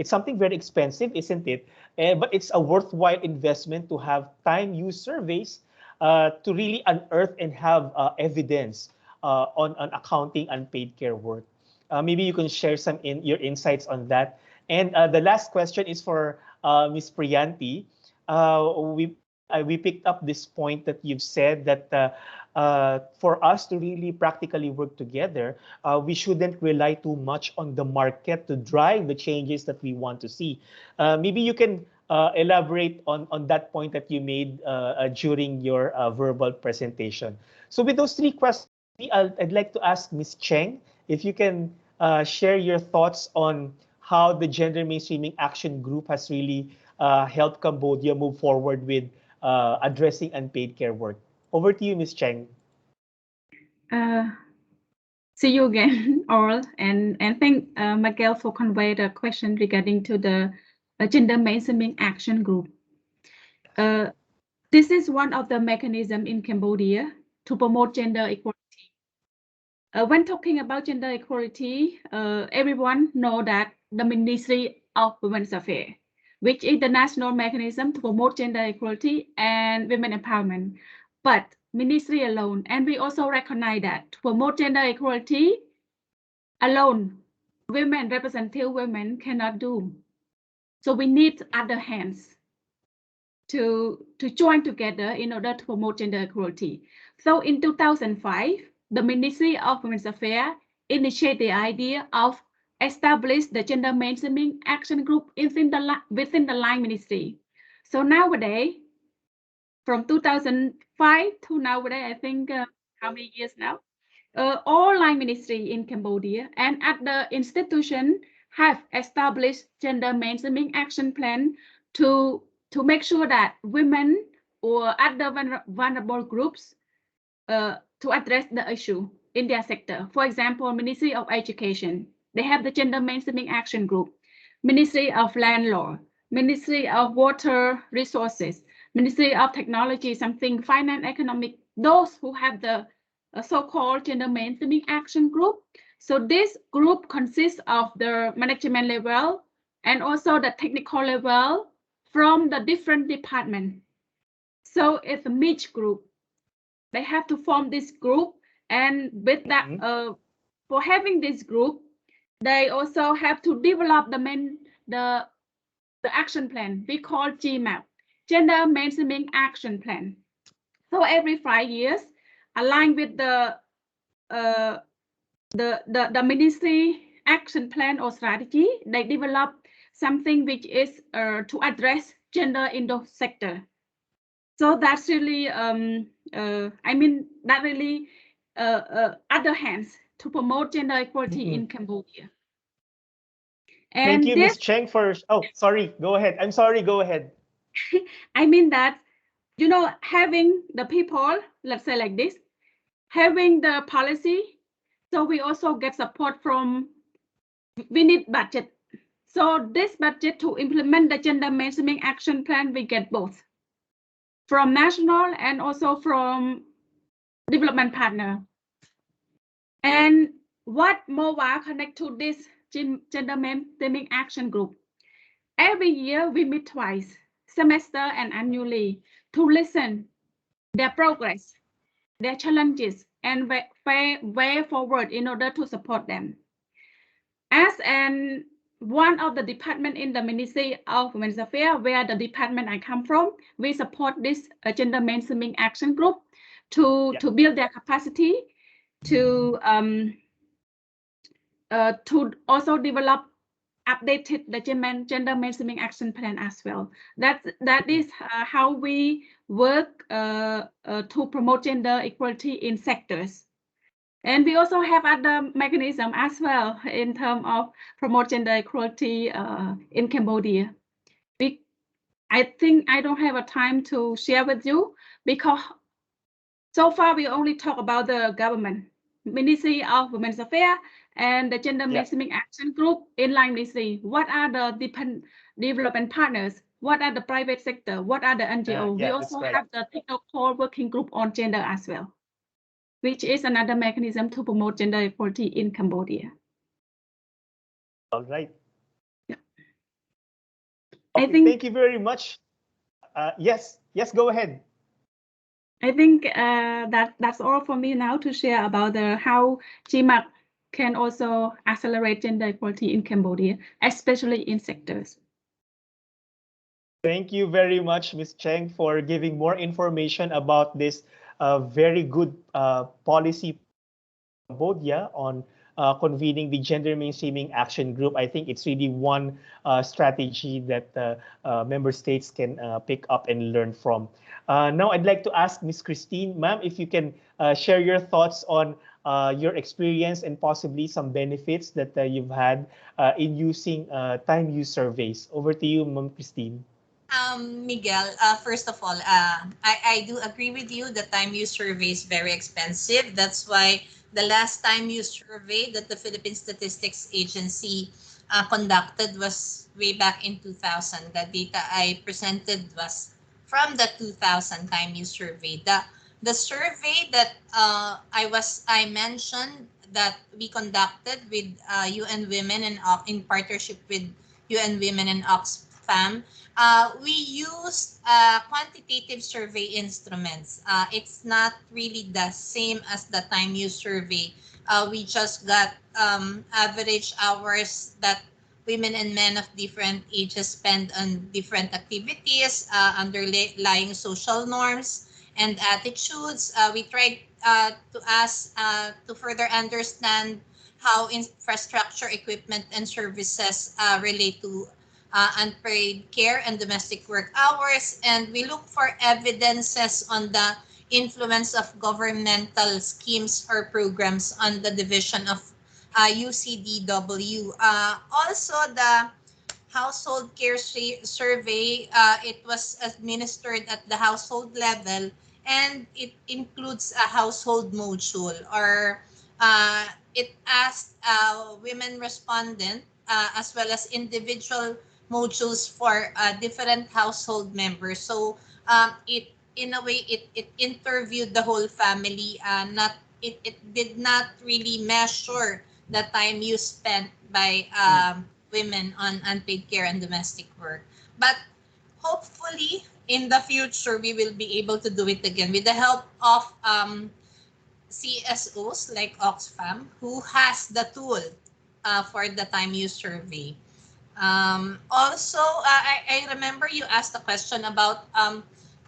something very expensive, isn't it? But it's a worthwhile investment to have time use surveys to really unearth and have evidence on accounting unpaid care work. Maybe you can share your insights on that. And the last question is for Ms. Priyanti. We picked up this point that you've said that for us to really practically work together, we shouldn't rely too much on the market to drive the changes that we want to see. Maybe you can elaborate on that point that you made during your verbal presentation. So with those three questions, I'd like to ask Ms. Cheng if you can share your thoughts on how the Gender Mainstreaming Action Group has really helped Cambodia move forward with addressing unpaid care work. Over to you, Ms. Cheng. See you again, all, and thank Miguel for conveying the question regarding to the Gender Mainstreaming Action Group. This is one of the mechanisms in Cambodia to promote gender equality. When talking about gender equality, everyone know that the Ministry of Women's Affairs, which is the national mechanism to promote gender equality and women empowerment. But ministry alone, and we also recognize that to promote gender equality alone, representative women cannot do. So we need other hands to join together in order to promote gender equality. So in 2005, the Ministry of Women's Affairs initiated the idea of establish the Gender Mainstreaming Action Group within the line ministry. So nowadays, from 2005 to nowadays, I think how many years now? All line ministry in Cambodia and at the institution have established Gender Mainstreaming Action Plan to make sure that women or other vulnerable groups to address the issue in their sector. For example, Ministry of Education, they have the Gender Mainstreaming Action Group. Ministry of Land Law, Ministry of Water Resources, Ministry of Technology, something finance, economic, those who have the so-called Gender Mainstreaming Action Group. So this group consists of the management level and also the technical level from the different departments. So it's a mixed group. They have to form this group, and with that, for having this group, they also have to develop the action plan we call GMAP, Gender Mainstreaming Action Plan. So every 5 years, aligned with the ministry action plan or strategy, they develop something which is to address gender in the sector. So that's really, I mean, that really other hands to promote gender equality in Cambodia. And thank you, Ms. Cheng, for, oh, sorry, go ahead. I'm sorry, go ahead. I mean that, you know, having the people, let's say like this, having the policy, so we also get support from, we need budget. So this budget to implement the Gender Mainstreaming Action Plan, we get both from national and also from development partner. And what more connect to this Gender Mainstreaming Action Group? Every year we meet twice, semester and annually, to listen their progress, their challenges, and way forward in order to support them. As one of the department in the Ministry of Women's Affairs, where the department I come from, we support this Gender Mainstreaming Action Group to build their capacity, to also develop updated the Gender Mainstreaming Action Plan as well. That is how we work to promote gender equality in sectors. And we also have other mechanism as well in terms of promote gender equality in Cambodia. I think I don't have a time to share with you because so far we only talk about the government, Ministry of Women's Affairs and the Gender Mainstreaming Action Group inline ministry. What are the development partners? What are the private sector? What are the NGO? We also have the technical working group on gender as well, which is another mechanism to promote gender equality in Cambodia. All right. Yeah. Okay, I think, thank you very much. Yes, go ahead. I think that's all for me now to share about how GMAC can also accelerate gender equality in Cambodia, especially in sectors. Thank you very much, Ms. Cheng, for giving more information about this very good policy in Cambodia on convening the Gender Mainstreaming Action Group. I think it's really one strategy that member states can pick up and learn from. Now, I'd like to ask Ms. Christine, ma'am, if you can share your thoughts on your experience and possibly some benefits that you've had in using time use surveys. Over to you, Ma'am Christine. Miguel, first of all, I do agree with you. The time use survey is very expensive. That's why the last time use survey that the Philippine Statistics Agency conducted was way back in 2000. The data I presented was from the 2000 time use survey. The survey that I mentioned that we conducted with UN Women and in partnership with UN Women and Oxfam. We used quantitative survey instruments. It's not really the same as the time use survey. We just got average hours that women and men of different ages spend on different activities, underlying social norms and attitudes. We tried to ask to further understand how infrastructure, equipment, and services relate to unpaid care and domestic work hours, and we look for evidences on the influence of governmental schemes or programs on the division of UCDW. Also, the household care survey, it was administered at the household level, and it includes a household module, or it asked women respondent as well as individual modules for different household members. So it in a way it interviewed the whole family. It did not really measure the time you spent by women on unpaid care and domestic work. But hopefully in the future we will be able to do it again with the help of CSOs like Oxfam, who has the tool for the time use survey. Also, I remember you asked a question about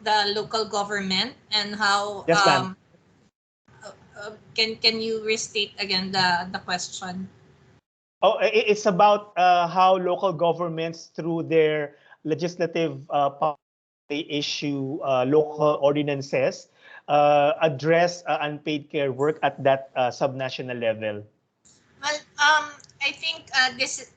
the local government and how. Yes, ma'am. Can you restate again the question? Oh, it's about how local governments, through their legislative they issue local ordinances, address unpaid care work at that subnational level. Well, I think this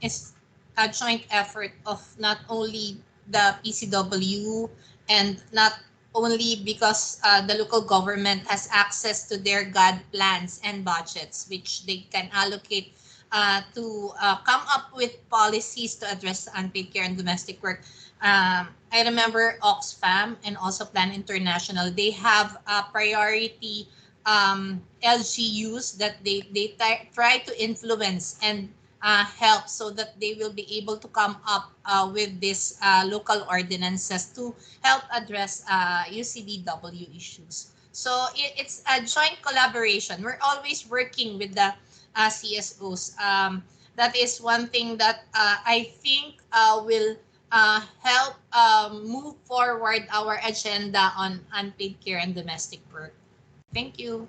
is a joint effort of not only the PCW and not only because the local government has access to their GAD plans and budgets, which they can allocate to come up with policies to address unpaid care and domestic work. I remember Oxfam and also Plan International, they have a priority LGUs that they try to influence and help so that they will be able to come up with these local ordinances to help address UCDW issues. So it's a joint collaboration. We're always working with the CSOs. That is one thing that I think will help move forward our agenda on unpaid care and domestic work. Thank you.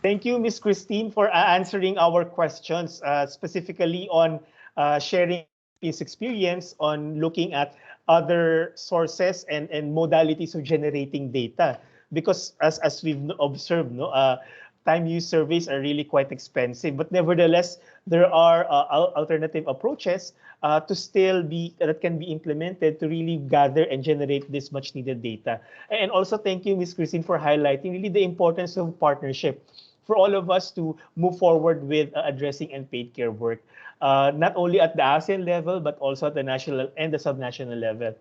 Thank you, Ms. Christine, for answering our questions, specifically on sharing this experience on looking at other sources and modalities of generating data. Because as we've observed, time use surveys are really quite expensive, but nevertheless, there are alternative approaches to still be that can be implemented to really gather and generate this much needed data. And also thank you, Ms. Christine, for highlighting really the importance of partnership for all of us to move forward with addressing unpaid care work, not only at the ASEAN level, but also at the national and the subnational level.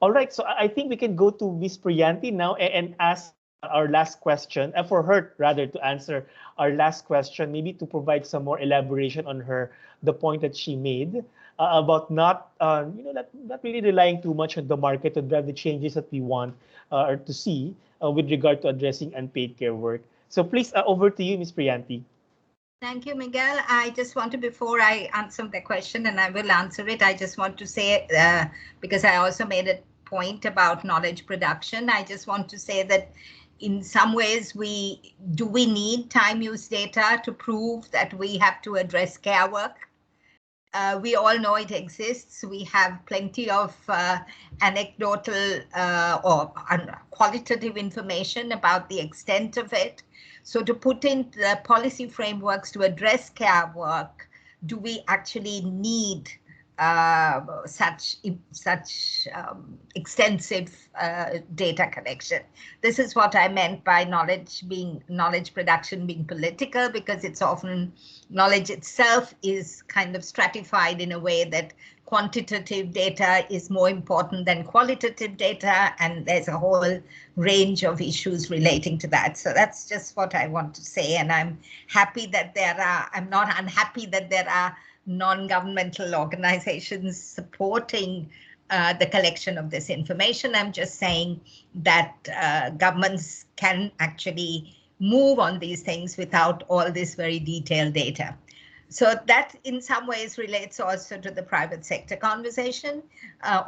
All right, so I think we can go to Ms. Priyanti now and ask our last question, for her rather to answer our last question, maybe to provide some more elaboration on the point that she made about not not really relying too much on the market to drive the changes that we want or to see with regard to addressing unpaid care work. So please, over to you, Ms. Priyanti. Thank you, Miguel. I just want to, before I answer the question, and I will answer it, I just want to say, because I also made a point about knowledge production, I just want to say that in some ways, do we need time use data to prove that we have to address care work? We all know it exists. We have plenty of anecdotal or qualitative information about the extent of it. So to put in the policy frameworks to address care work, do we actually need such extensive data collection? This is what I meant by knowledge production being political, because it's often knowledge itself is kind of stratified in a way that quantitative data is more important than qualitative data, and there's a whole range of issues relating to that. So that's just what I want to say, and I'm happy that I'm not unhappy that there are non-governmental organizations supporting the collection of this information. I'm just saying that governments can actually move on these things without all this very detailed data. So that in some ways relates also to the private sector conversation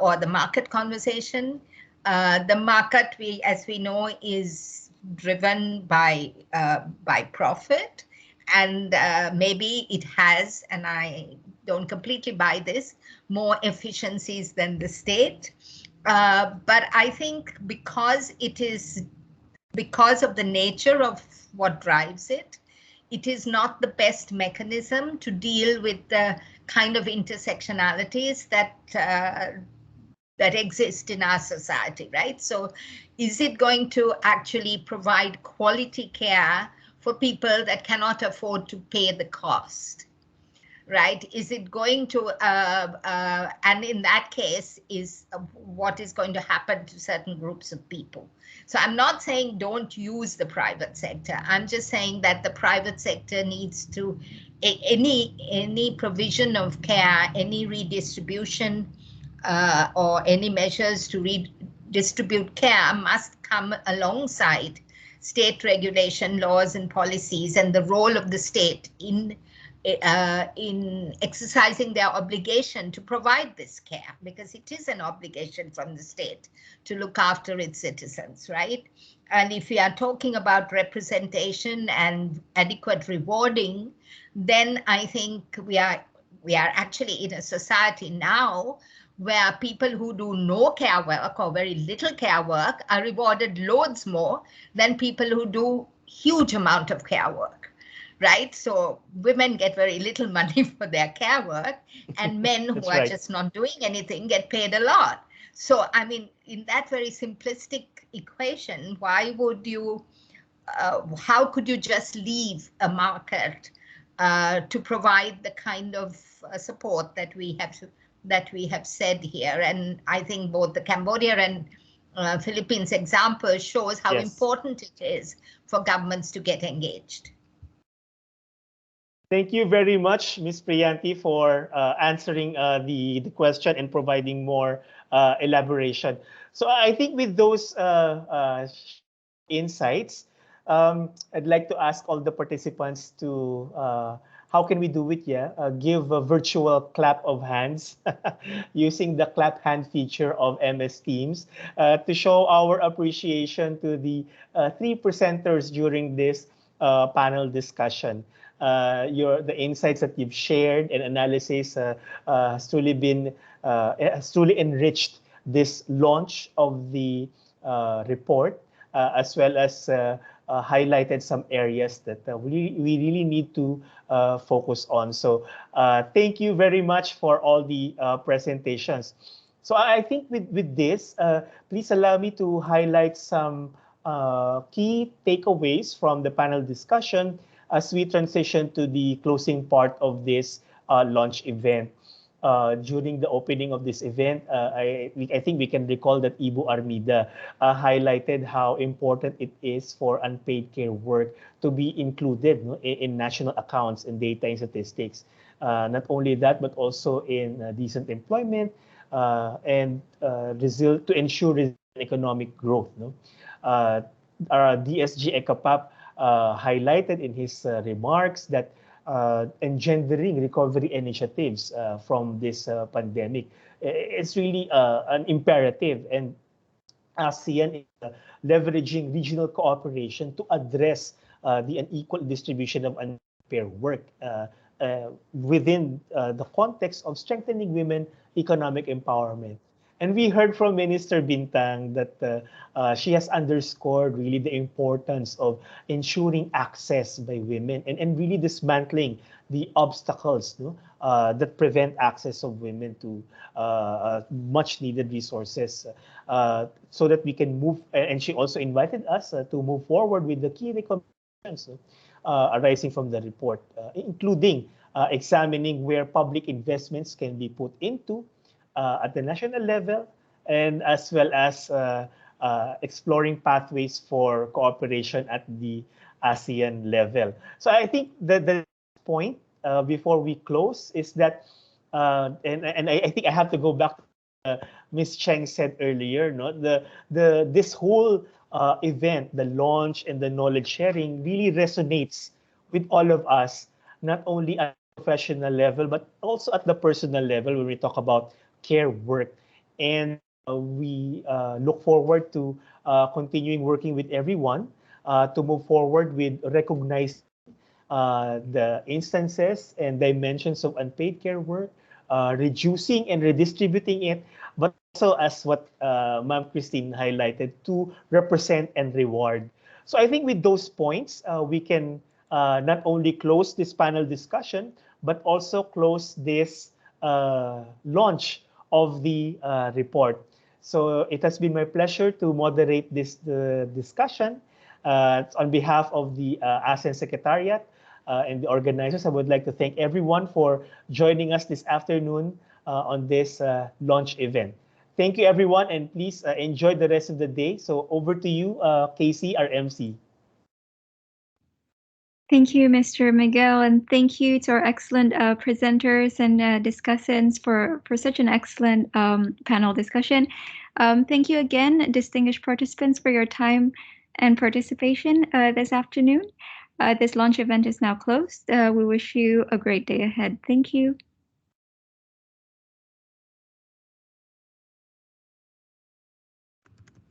or the market conversation. The market, as we know, is driven by profit. And maybe it has, and I don't completely buy this, more efficiencies than the state. But I think because of the nature of what drives it, it is not the best mechanism to deal with the kind of intersectionalities that exist in our society, right? So is it going to actually provide quality care for people that cannot afford to pay the cost, right? Is it going to, and in that case, is what is going to happen to certain groups of people? So I'm not saying don't use the private sector. I'm just saying that the private sector needs to, any provision of care, any redistribution or any measures to redistribute care must come alongside state regulation, laws and policies, and the role of the state in exercising their obligation to provide this care, because it is an obligation from the state to look after its citizens, right? And if we are talking about representation and adequate rewarding, then I think we are actually in a society now where people who do no care work or very little care work are rewarded loads more than people who do huge amount of care work, right? So women get very little money for their care work, and men who are just not doing anything get paid a lot. So, I mean, in that very simplistic equation, why would you, how could you just leave a market to provide the kind of support that we have said here? And I think both the Cambodia and Philippines example shows how important it is for governments to get engaged. Thank you very much, Ms. Priyanti, for answering the question and providing more elaboration. So I think with those insights, I'd like to ask all the participants to, how can we do it? Give a virtual clap of hands using the clap hand feature of MS Teams to show our appreciation to the 3 presenters during this panel discussion. The insights that you've shared and analysis has truly enriched this launch of the report. as well as highlighted some areas that we really need to focus on. So thank you very much for all the presentations. So I think with this, please allow me to highlight some key takeaways from the panel discussion as we transition to the closing part of this launch event. During the opening of this event, I think we can recall that Ibu Armida highlighted how important it is for unpaid care work to be included, no, in national accounts and data and statistics. Not only that, but also in decent employment and to ensure economic growth. No? Our DSG ECAPAP highlighted in his remarks that engendering recovery initiatives from this pandemic. It's really an imperative, and ASEAN is leveraging regional cooperation to address the unequal distribution of unfair work within the context of strengthening women economic empowerment. And we heard from Minister Bintang that she has underscored really the importance of ensuring access by women and really dismantling the obstacles, no, that prevent access of women to much needed resources so that we can move. And she also invited us to move forward with the key recommendations arising from the report, including examining where public investments can be put into at the national level, and as well as exploring pathways for cooperation at the ASEAN level. So I think the point before we close is that, and I think I have to go back to Ms. Cheng said earlier, no, this whole event, the launch and the knowledge sharing really resonates with all of us, not only at the professional level, but also at the personal level when we talk about care work. And we look forward to continuing working with everyone to move forward with recognizing the instances and dimensions of unpaid care work, reducing and redistributing it, but also as what Ma'am Christine highlighted, to represent and reward. So I think with those points, we can not only close this panel discussion, but also close this launch of the report. So it has been my pleasure to moderate this discussion. On behalf of the ASEAN Secretariat and the organizers, I would like to thank everyone for joining us this afternoon on this launch event. Thank you, everyone, and please enjoy the rest of the day. So over to you, Casey, our MC. Thank you, Mr. Miguel, and thank you to our excellent presenters and discussants for such an excellent panel discussion. Thank you again, distinguished participants, for your time and participation this afternoon. This launch event is now closed. We wish you a great day ahead. Thank you.